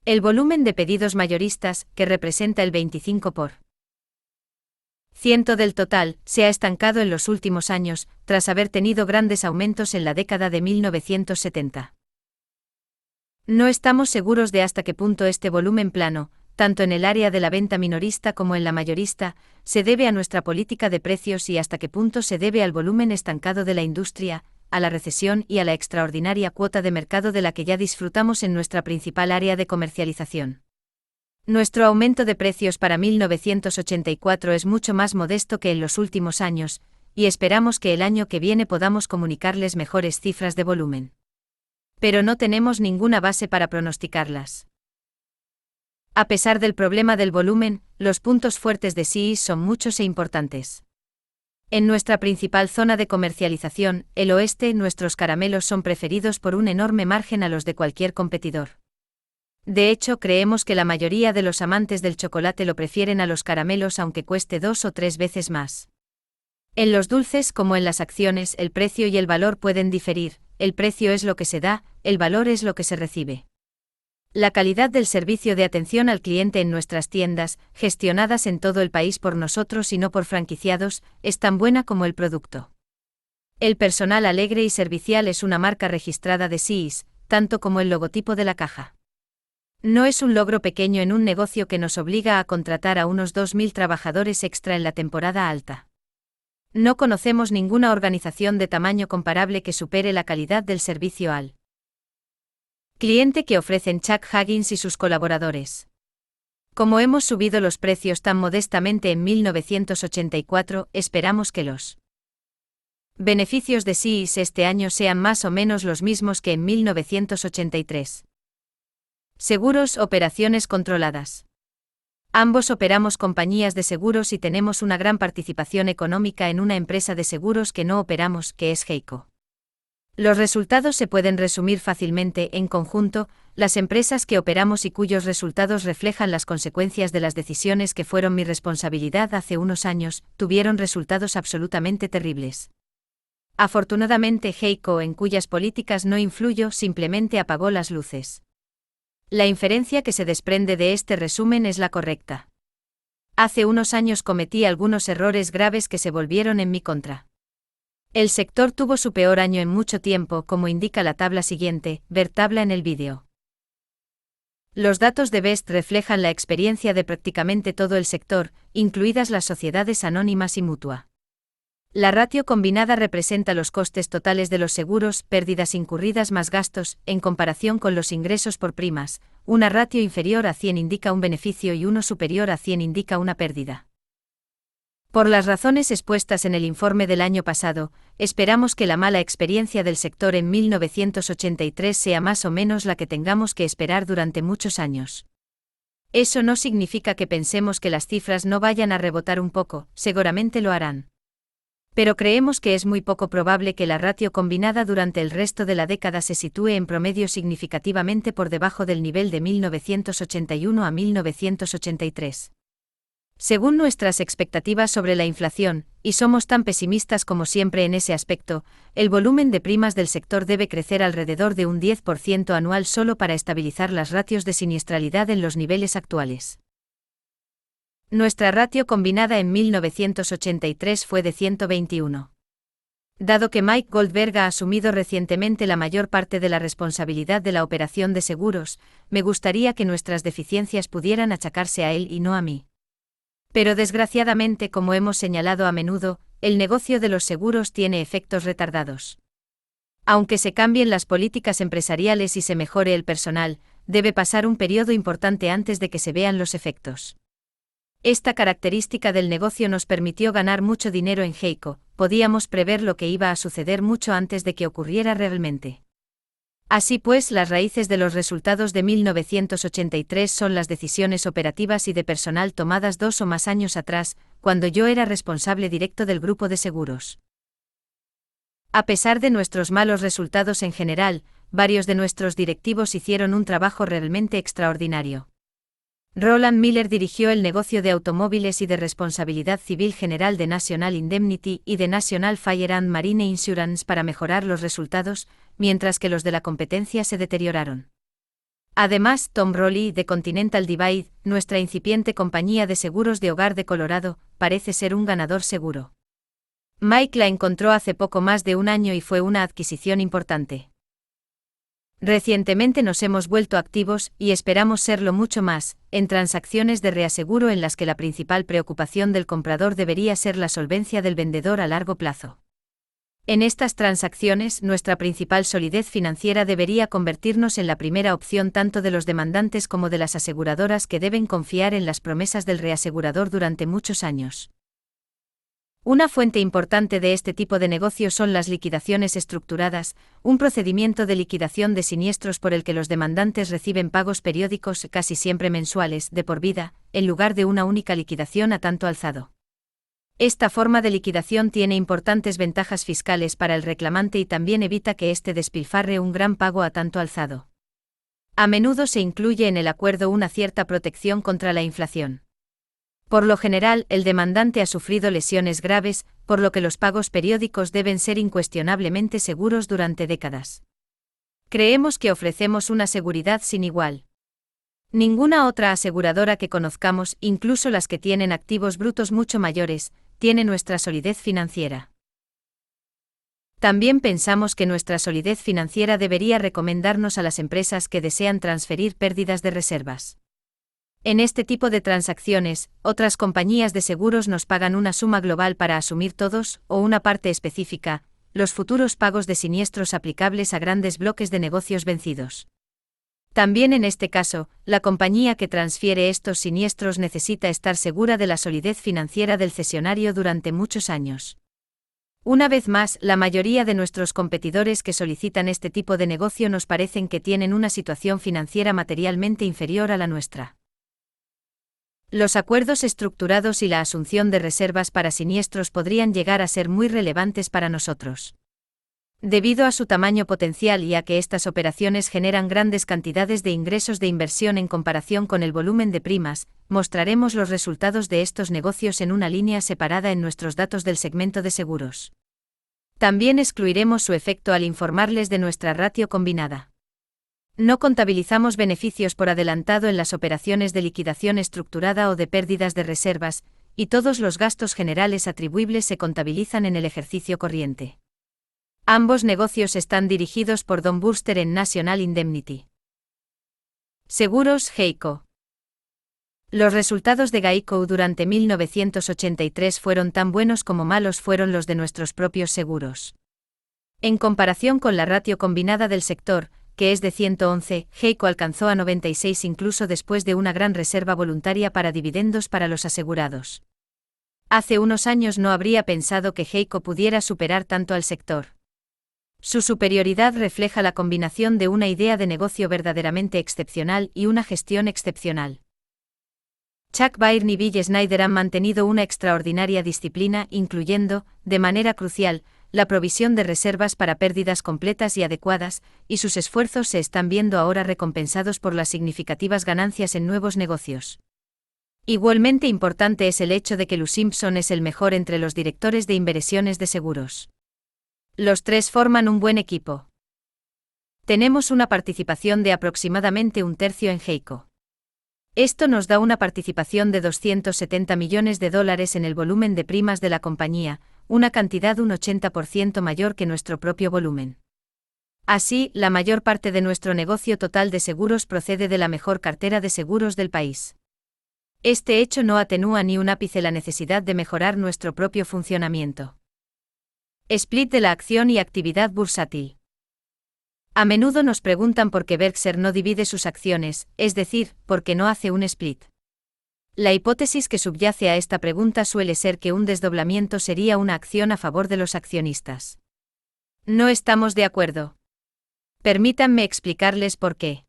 [SPEAKER 1] El volumen de pedidos mayoristas, que representa el 25% del total, se ha estancado en los últimos años, tras haber tenido grandes aumentos en la década de 1970. No estamos seguros de hasta qué punto este volumen plano, tanto en el área de la venta minorista como en la mayorista, se debe a nuestra política de precios y hasta qué punto se debe al volumen estancado de la industria, a la recesión y a la extraordinaria cuota de mercado de la que ya disfrutamos en nuestra principal área de comercialización. Nuestro aumento de precios para 1984 es mucho más modesto que en los últimos años, y esperamos que el año que viene podamos comunicarles mejores cifras de volumen. Pero no tenemos ninguna base para pronosticarlas. A pesar del problema del volumen, los puntos fuertes de See's son muchos e importantes. En nuestra principal zona de comercialización, el oeste, nuestros caramelos son preferidos por un enorme margen a los de cualquier competidor. De hecho, creemos que la mayoría de los amantes del chocolate lo prefieren a los caramelos aunque cueste 2 o 3 veces más. En los dulces como en las acciones, el precio y el valor pueden diferir, el precio es lo que se da, el valor es lo que se recibe. La calidad del servicio de atención al cliente en nuestras tiendas, gestionadas en todo el país por nosotros y no por franquiciados, es tan buena como el producto. El personal alegre y servicial es una marca registrada de See's, tanto como el logotipo de la caja. No es un logro pequeño en un negocio que nos obliga a contratar a unos 2.000 trabajadores extra en la temporada alta. No conocemos ninguna organización de tamaño comparable que supere la calidad del servicio al cliente que ofrecen Chuck Huggins y sus colaboradores. Como hemos subido los precios tan modestamente en 1984, esperamos que los beneficios de See's este año sean más o menos los mismos que en 1983. Seguros, operaciones controladas. Ambos operamos compañías de seguros y tenemos una gran participación económica en una empresa de seguros que no operamos, que es Geico. Los resultados se pueden resumir fácilmente en conjunto, las empresas que operamos y cuyos resultados reflejan las consecuencias de las decisiones que fueron mi responsabilidad hace unos años, tuvieron resultados absolutamente terribles. Afortunadamente Geico, en cuyas políticas no influyo, simplemente apagó las luces. La inferencia que se desprende de este resumen es la correcta. Hace unos años cometí algunos errores graves que se volvieron en mi contra. El sector tuvo su peor año en mucho tiempo, como indica la tabla siguiente, ver tabla en el vídeo. Los datos de Best reflejan la experiencia de prácticamente todo el sector, incluidas las sociedades anónimas y mutua. La ratio combinada representa los costes totales de los seguros, pérdidas incurridas más gastos, en comparación con los ingresos por primas. Una ratio inferior a 100 indica un beneficio y uno superior a 100 indica una pérdida. Por las razones expuestas en el informe del año pasado, esperamos que la mala experiencia del sector en 1983 sea más o menos la que tengamos que esperar durante muchos años. Eso no significa que pensemos que las cifras no vayan a rebotar un poco, seguramente lo harán. Pero creemos que es muy poco probable que la ratio combinada durante el resto de la década se sitúe en promedio significativamente por debajo del nivel de 1981 a 1983. Según nuestras expectativas sobre la inflación, y somos tan pesimistas como siempre en ese aspecto, el volumen de primas del sector debe crecer alrededor de un 10% anual solo para estabilizar las ratios de siniestralidad en los niveles actuales. Nuestra ratio combinada en 1983 fue de 121. Dado que Mike Goldberg ha asumido recientemente la mayor parte de la responsabilidad de la operación de seguros, me gustaría que nuestras deficiencias pudieran achacarse a él y no a mí. Pero desgraciadamente, como hemos señalado a menudo, el negocio de los seguros tiene efectos retardados. Aunque se cambien las políticas empresariales y se mejore el personal, debe pasar un periodo importante antes de que se vean los efectos. Esta característica del negocio nos permitió ganar mucho dinero en Geico, podíamos prever lo que iba a suceder mucho antes de que ocurriera realmente. Así pues, las raíces de los resultados de 1983 son las decisiones operativas y de personal tomadas 2 o más años atrás, cuando yo era responsable directo del grupo de seguros. A pesar de nuestros malos resultados en general, varios de nuestros directivos hicieron un trabajo realmente extraordinario. Roland Miller dirigió el negocio de automóviles y de responsabilidad civil general de National Indemnity y de National Fire and Marine Insurance para mejorar los resultados, mientras que los de la competencia se deterioraron. Además, Tom Rowley de Continental Divide, nuestra incipiente compañía de seguros de hogar de Colorado, parece ser un ganador seguro. Mike la encontró hace poco más de un año y fue una adquisición importante. Recientemente nos hemos vuelto activos, y esperamos serlo mucho más, en transacciones de reaseguro en las que la principal preocupación del comprador debería ser la solvencia del vendedor a largo plazo. En estas transacciones, nuestra principal solidez financiera debería convertirnos en la primera opción tanto de los demandantes como de las aseguradoras que deben confiar en las promesas del reasegurador durante muchos años. Una fuente importante de este tipo de negocio son las liquidaciones estructuradas, un procedimiento de liquidación de siniestros por el que los demandantes reciben pagos periódicos, casi siempre mensuales, de por vida, en lugar de una única liquidación a tanto alzado. Esta forma de liquidación tiene importantes ventajas fiscales para el reclamante y también evita que éste despilfarre un gran pago a tanto alzado. A menudo se incluye en el acuerdo una cierta protección contra la inflación. Por lo general, el demandante ha sufrido lesiones graves, por lo que los pagos periódicos deben ser incuestionablemente seguros durante décadas. Creemos que ofrecemos una seguridad sin igual. Ninguna otra aseguradora que conozcamos, incluso las que tienen activos brutos mucho mayores, tiene nuestra solidez financiera. También pensamos que nuestra solidez financiera debería recomendarnos a las empresas que desean transferir pérdidas de reservas. En este tipo de transacciones, otras compañías de seguros nos pagan una suma global para asumir todos, o una parte específica, los futuros pagos de siniestros aplicables a grandes bloques de negocios vencidos. También en este caso, la compañía que transfiere estos siniestros necesita estar segura de la solidez financiera del cesionario durante muchos años. Una vez más, la mayoría de nuestros competidores que solicitan este tipo de negocio nos parecen que tienen una situación financiera materialmente inferior a la nuestra. Los acuerdos estructurados y la asunción de reservas para siniestros podrían llegar a ser muy relevantes para nosotros. Debido a su tamaño potencial y a que estas operaciones generan grandes cantidades de ingresos de inversión en comparación con el volumen de primas, mostraremos los resultados de estos negocios en una línea separada en nuestros datos del segmento de seguros. También excluiremos su efecto al informarles de nuestra ratio combinada. No contabilizamos beneficios por adelantado en las operaciones de liquidación estructurada o de pérdidas de reservas, y todos los gastos generales atribuibles se contabilizan en el ejercicio corriente. Ambos negocios están dirigidos por Don Burster en National Indemnity. Seguros Geico. Los resultados de Geico durante 1983 fueron tan buenos como malos fueron los de nuestros propios seguros. En comparación con la ratio combinada del sector, que es de 111, Geico alcanzó a 96 incluso después de una gran reserva voluntaria para dividendos para los asegurados. Hace unos años no habría pensado que Geico pudiera superar tanto al sector. Su superioridad refleja la combinación de una idea de negocio verdaderamente excepcional y una gestión excepcional. Chuck Byrne y Bill Snyder han mantenido una extraordinaria disciplina, incluyendo, de manera crucial, la provisión de reservas para pérdidas completas y adecuadas, y sus esfuerzos se están viendo ahora recompensados por las significativas ganancias en nuevos negocios. Igualmente importante es el hecho de que Lou Simpson es el mejor entre los directores de inversiones de seguros. Los tres forman un buen equipo. Tenemos una participación de aproximadamente un tercio en Geico. Esto nos da una participación de $270 millones en el volumen de primas de la compañía, una cantidad un 80% mayor que nuestro propio volumen. Así, la mayor parte de nuestro negocio total de seguros procede de la mejor cartera de seguros del país. Este hecho no atenúa ni un ápice la necesidad de mejorar nuestro propio funcionamiento. Split de la acción y actividad bursátil. A menudo nos preguntan por qué Berkshire no divide sus acciones, es decir, por qué no hace un split. La hipótesis que subyace a esta pregunta suele ser que un desdoblamiento sería una acción a favor de los accionistas. No estamos de acuerdo. Permítanme explicarles por qué.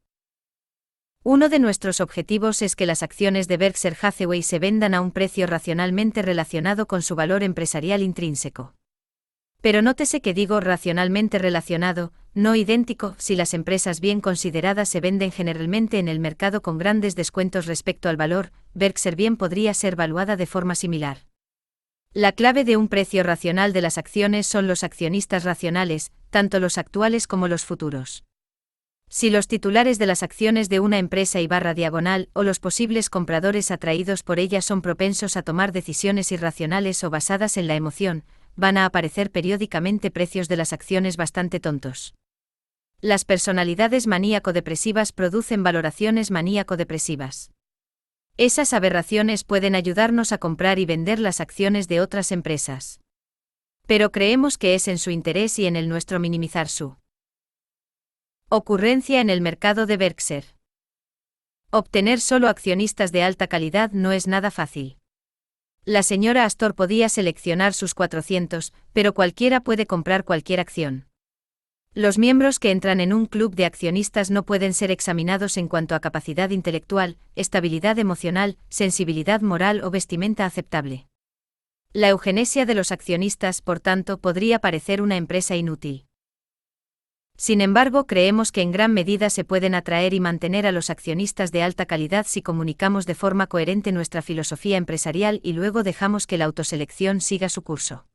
[SPEAKER 1] Uno de nuestros objetivos es que las acciones de Berkshire Hathaway se vendan a un precio racionalmente relacionado con su valor empresarial intrínseco. Pero nótese que digo racionalmente relacionado, no idéntico. Si las empresas bien consideradas se venden generalmente en el mercado con grandes descuentos respecto al valor, Berkshire bien podría ser valuada de forma similar. La clave de un precio racional de las acciones son los accionistas racionales, tanto los actuales como los futuros. Si los titulares de las acciones de una empresa /diagonal o los posibles compradores atraídos por ella son propensos a tomar decisiones irracionales o basadas en la emoción, van a aparecer periódicamente precios de las acciones bastante tontos. Las personalidades maníaco-depresivas producen valoraciones maníaco-depresivas. Esas aberraciones pueden ayudarnos a comprar y vender las acciones de otras empresas. Pero creemos que es en su interés y en el nuestro minimizar su ocurrencia en el mercado de Berkshire. Obtener solo accionistas de alta calidad no es nada fácil. La señora Astor podía seleccionar sus 400, pero cualquiera puede comprar cualquier acción. Los miembros que entran en un club de accionistas no pueden ser examinados en cuanto a capacidad intelectual, estabilidad emocional, sensibilidad moral o vestimenta aceptable. La eugenesia de los accionistas, por tanto, podría parecer una empresa inútil. Sin embargo, creemos que en gran medida se pueden atraer y mantener a los accionistas de alta calidad si comunicamos de forma coherente nuestra filosofía empresarial y luego dejamos que la autoselección siga su curso.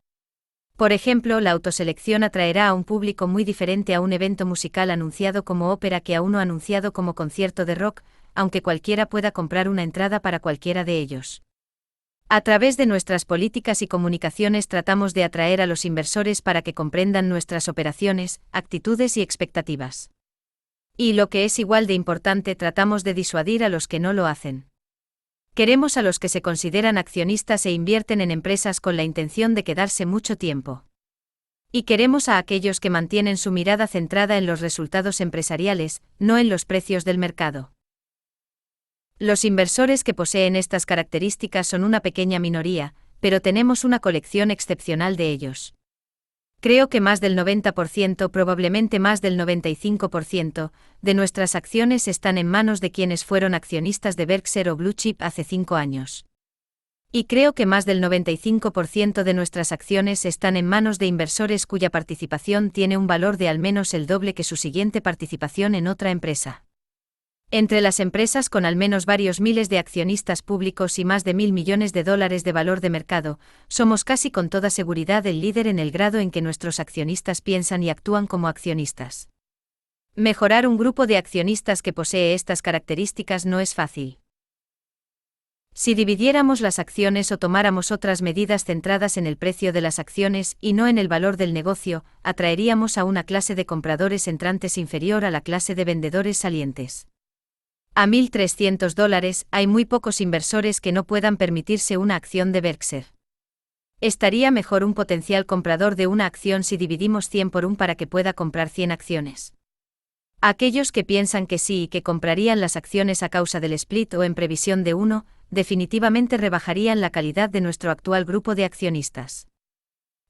[SPEAKER 1] Por ejemplo, la autoselección atraerá a un público muy diferente a un evento musical anunciado como ópera que a uno anunciado como concierto de rock, aunque cualquiera pueda comprar una entrada para cualquiera de ellos. A través de nuestras políticas y comunicaciones tratamos de atraer a los inversores para que comprendan nuestras operaciones, actitudes y expectativas. Y lo que es igual de importante, tratamos de disuadir a los que no lo hacen. Queremos a los que se consideran accionistas e invierten en empresas con la intención de quedarse mucho tiempo. Y queremos a aquellos que mantienen su mirada centrada en los resultados empresariales, no en los precios del mercado. Los inversores que poseen estas características son una pequeña minoría, pero tenemos una colección excepcional de ellos. Creo que más del 90%, probablemente más del 95%, de nuestras acciones están en manos de quienes fueron accionistas de Berkshire o Blue Chip hace 5 años. Y creo que más del 95% de nuestras acciones están en manos de inversores cuya participación tiene un valor de al menos el doble que su siguiente participación en otra empresa. Entre las empresas con al menos varios miles de accionistas públicos y más de $1.000 millones de valor de mercado, somos casi con toda seguridad el líder en el grado en que nuestros accionistas piensan y actúan como accionistas. Mejorar un grupo de accionistas que posee estas características no es fácil. Si dividiéramos las acciones o tomáramos otras medidas centradas en el precio de las acciones y no en el valor del negocio, atraeríamos a una clase de compradores entrantes inferior a la clase de vendedores salientes. A $1.300 hay muy pocos inversores que no puedan permitirse una acción de Berkshire. Estaría mejor un potencial comprador de una acción si dividimos 100 por 1 para que pueda comprar 100 acciones. Aquellos que piensan que sí y que comprarían las acciones a causa del split o en previsión de uno, definitivamente rebajarían la calidad de nuestro actual grupo de accionistas.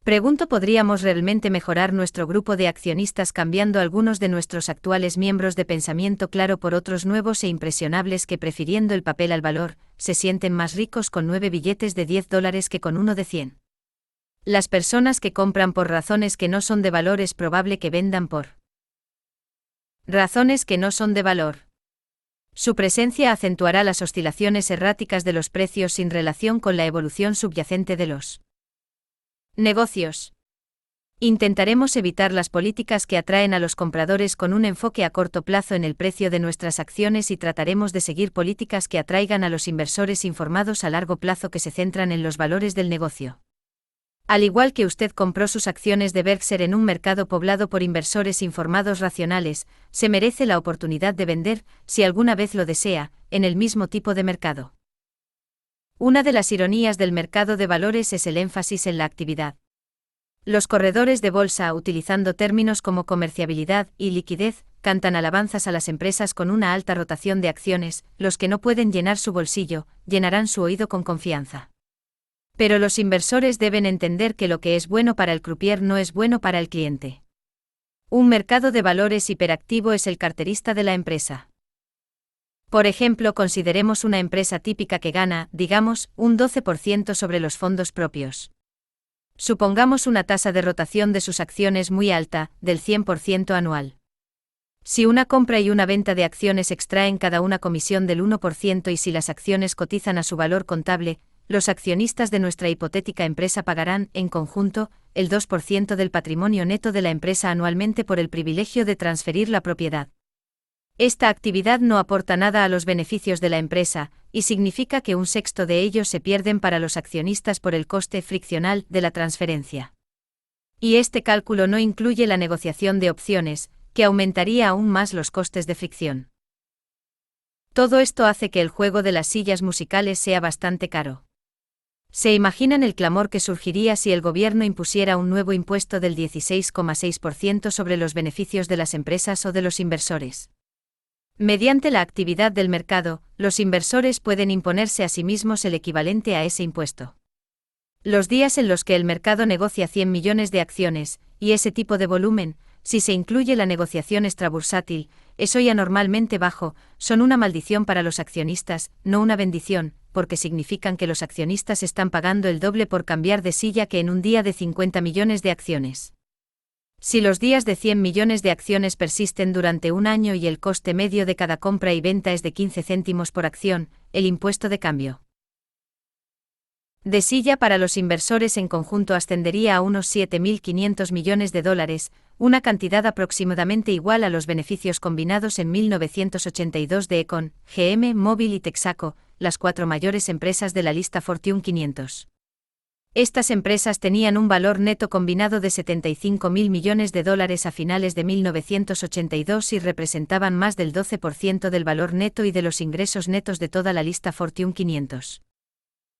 [SPEAKER 1] Pregunto, ¿podríamos realmente mejorar nuestro grupo de accionistas cambiando algunos de nuestros actuales miembros de pensamiento claro por otros nuevos e impresionables que, prefiriendo el papel al valor, se sienten más ricos con 9 billetes de $10 que con uno de 100? Las personas que compran por razones que no son de valor es probable que vendan por razones que no son de valor. Su presencia acentuará las oscilaciones erráticas de los precios sin relación con la evolución subyacente de los negocios. Intentaremos evitar las políticas que atraen a los compradores con un enfoque a corto plazo en el precio de nuestras acciones y trataremos de seguir políticas que atraigan a los inversores informados a largo plazo que se centran en los valores del negocio. Al igual que usted compró sus acciones de Berkshire en un mercado poblado por inversores informados racionales, se merece la oportunidad de vender, si alguna vez lo desea, en el mismo tipo de mercado. Una de las ironías del mercado de valores es el énfasis en la actividad. Los corredores de bolsa, utilizando términos como comerciabilidad y liquidez, cantan alabanzas a las empresas con una alta rotación de acciones. Los que no pueden llenar su bolsillo, llenarán su oído con confianza. Pero los inversores deben entender que lo que es bueno para el croupier no es bueno para el cliente. Un mercado de valores hiperactivo es el carterista de la empresa. Por ejemplo, consideremos una empresa típica que gana, digamos, un 12% sobre los fondos propios. Supongamos una tasa de rotación de sus acciones muy alta, del 100% anual. Si una compra y una venta de acciones extraen cada una comisión del 1% y si las acciones cotizan a su valor contable, los accionistas de nuestra hipotética empresa pagarán, en conjunto, el 2% del patrimonio neto de la empresa anualmente por el privilegio de transferir la propiedad. Esta actividad no aporta nada a los beneficios de la empresa, y significa que un sexto de ellos se pierden para los accionistas por el coste friccional de la transferencia. Y este cálculo no incluye la negociación de opciones, que aumentaría aún más los costes de fricción. Todo esto hace que el juego de las sillas musicales sea bastante caro. ¿Se imaginan el clamor que surgiría si el gobierno impusiera un nuevo impuesto del 16,6% sobre los beneficios de las empresas o de los inversores? Mediante la actividad del mercado, los inversores pueden imponerse a sí mismos el equivalente a ese impuesto. Los días en los que el mercado negocia 100 millones de acciones, y ese tipo de volumen, si se incluye la negociación extrabursátil, es hoy anormalmente bajo, son una maldición para los accionistas, no una bendición, porque significan que los accionistas están pagando el doble por cambiar de silla que en un día de 50 millones de acciones. Si los días de 100 millones de acciones persisten durante un año y el coste medio de cada compra y venta es de 15 céntimos por acción, el impuesto de cambio de silla para los inversores en conjunto ascendería a unos 7.500 millones de dólares, una cantidad aproximadamente igual a los beneficios combinados en 1982 de Econ, GM, Móvil y Texaco, las 4 mayores empresas de la lista Fortune 500. Estas empresas tenían un valor neto combinado de 75.000 millones de dólares a finales de 1982 y representaban más del 12% del valor neto y de los ingresos netos de toda la lista Fortune 500.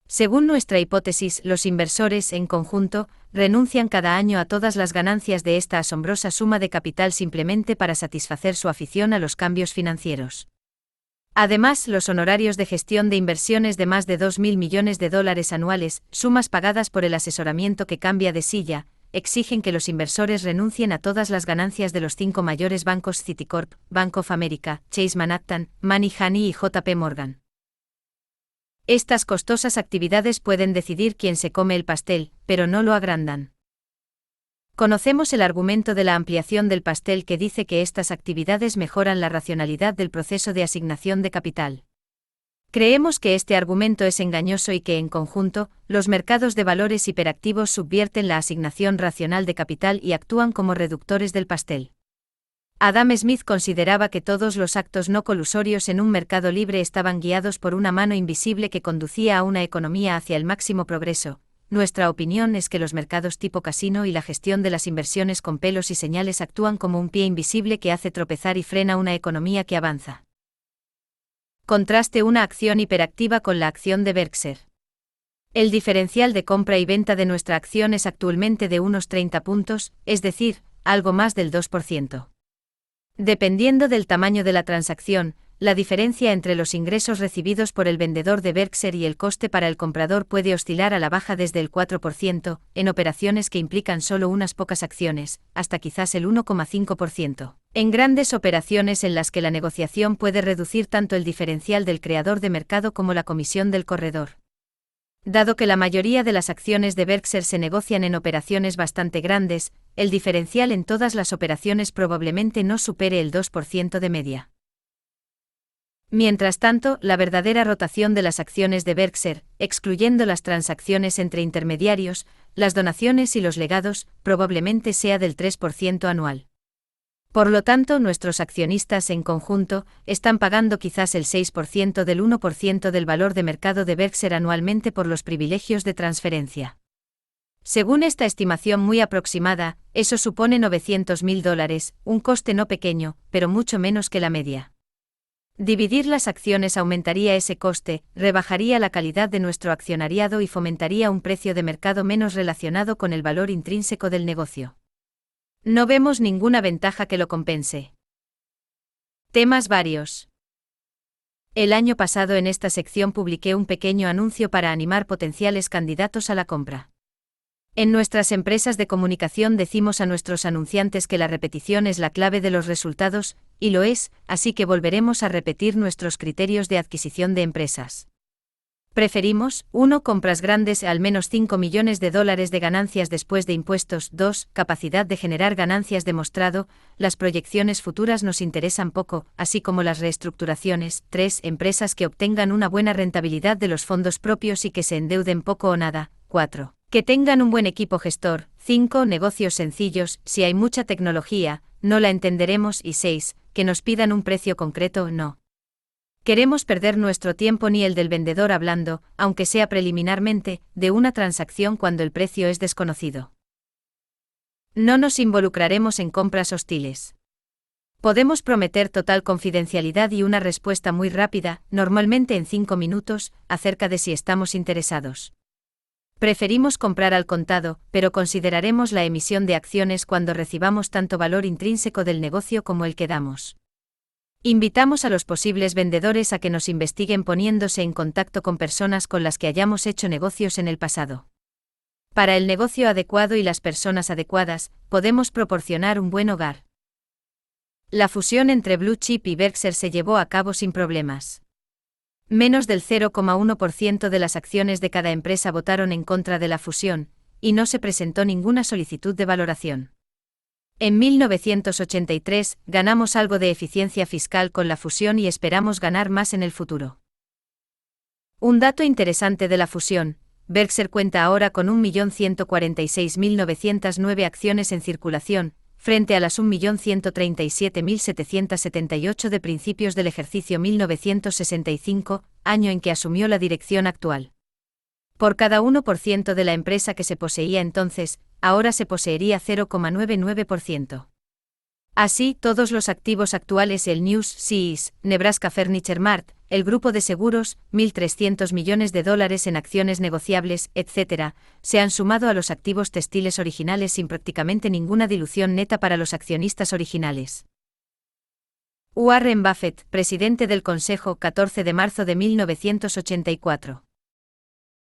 [SPEAKER 1] Según nuestra hipótesis, los inversores, en conjunto, renuncian cada año a todas las ganancias de esta asombrosa suma de capital simplemente para satisfacer su afición a los cambios financieros. Además, los honorarios de gestión de inversiones de más de 2.000 millones de dólares anuales, sumas pagadas por el asesoramiento que cambia de silla, exigen que los inversores renuncien a todas las ganancias de los 5 mayores bancos Citicorp, Bank of America, Chase Manhattan, Moneyhoney y JP Morgan. Estas costosas actividades pueden decidir quién se come el pastel, pero no lo agrandan. Conocemos el argumento de la ampliación del pastel que dice que estas actividades mejoran la racionalidad del proceso de asignación de capital. Creemos que este argumento es engañoso y que, en conjunto, los mercados de valores hiperactivos subvierten la asignación racional de capital y actúan como reductores del pastel. Adam Smith consideraba que todos los actos no colusorios en un mercado libre estaban guiados por una mano invisible que conducía a una economía hacia el máximo progreso. Nuestra opinión es que los mercados tipo casino y la gestión de las inversiones con pelos y señales actúan como un pie invisible que hace tropezar y frena una economía que avanza. Contraste una acción hiperactiva con la acción de Berkshire. El diferencial de compra y venta de nuestra acción es actualmente de unos 30 puntos, es decir, algo más del 2%. Dependiendo del tamaño de la transacción, la diferencia entre los ingresos recibidos por el vendedor de Berkshire y el coste para el comprador puede oscilar a la baja desde el 4%, en operaciones que implican solo unas pocas acciones, hasta quizás el 1,5%. En grandes operaciones en las que la negociación puede reducir tanto el diferencial del creador de mercado como la comisión del corredor. Dado que la mayoría de las acciones de Berkshire se negocian en operaciones bastante grandes, el diferencial en todas las operaciones probablemente no supere el 2% de media. Mientras tanto, la verdadera rotación de las acciones de Berkshire, excluyendo las transacciones entre intermediarios, las donaciones y los legados, probablemente sea del 3% anual. Por lo tanto, nuestros accionistas en conjunto están pagando quizás el 6% del 1% del valor de mercado de Berkshire anualmente por los privilegios de transferencia. Según esta estimación muy aproximada, eso supone $900.000, un coste no pequeño, pero mucho menos que la media. Dividir las acciones aumentaría ese coste, rebajaría la calidad de nuestro accionariado y fomentaría un precio de mercado menos relacionado con el valor intrínseco del negocio. No vemos ninguna ventaja que lo compense. Temas varios. El año pasado en esta sección publiqué un pequeño anuncio para animar potenciales candidatos a la compra. En nuestras empresas de comunicación decimos a nuestros anunciantes que la repetición es la clave de los resultados, y lo es, así que volveremos a repetir nuestros criterios de adquisición de empresas. Preferimos, 1. Compras grandes al menos 5 millones de dólares de ganancias después de impuestos. 2. Capacidad de generar ganancias demostrado, las proyecciones futuras nos interesan poco, así como las reestructuraciones. 3. Empresas que obtengan una buena rentabilidad de los fondos propios y que se endeuden poco o nada. 4. Que tengan un buen equipo gestor. 5. Negocios sencillos, si hay mucha tecnología, no la entenderemos. Y 6. Que nos pidan un precio concreto. No queremos perder nuestro tiempo ni el del vendedor hablando, aunque sea preliminarmente, de una transacción cuando el precio es desconocido. No nos involucraremos en compras hostiles. Podemos prometer total confidencialidad y una respuesta muy rápida, normalmente en 5 minutos, acerca de si estamos interesados. Preferimos comprar al contado, pero consideraremos la emisión de acciones cuando recibamos tanto valor intrínseco del negocio como el que damos. Invitamos a los posibles vendedores a que nos investiguen poniéndose en contacto con personas con las que hayamos hecho negocios en el pasado. Para el negocio adecuado y las personas adecuadas, podemos proporcionar un buen hogar. La fusión entre Blue Chip y Berkshire se llevó a cabo sin problemas. Menos del 0,1% de las acciones de cada empresa votaron en contra de la fusión, y no se presentó ninguna solicitud de valoración. En 1983, ganamos algo de eficiencia fiscal con la fusión y esperamos ganar más en el futuro. Un dato interesante de la fusión: Berkshire cuenta ahora con 1.146.909 acciones en circulación, frente a las 1.137.778 de principios del ejercicio 1965, año en que asumió la dirección actual. Por cada 1% de la empresa que se poseía entonces, ahora se poseería 0,99%. Así, todos los activos actuales, el News Seas, Nebraska Furniture Mart, el grupo de seguros, $1.300 millones en acciones negociables, etc., se han sumado a los activos textiles originales sin prácticamente ninguna dilución neta para los accionistas originales. Warren Buffett, presidente del Consejo, 14 de marzo de 1984.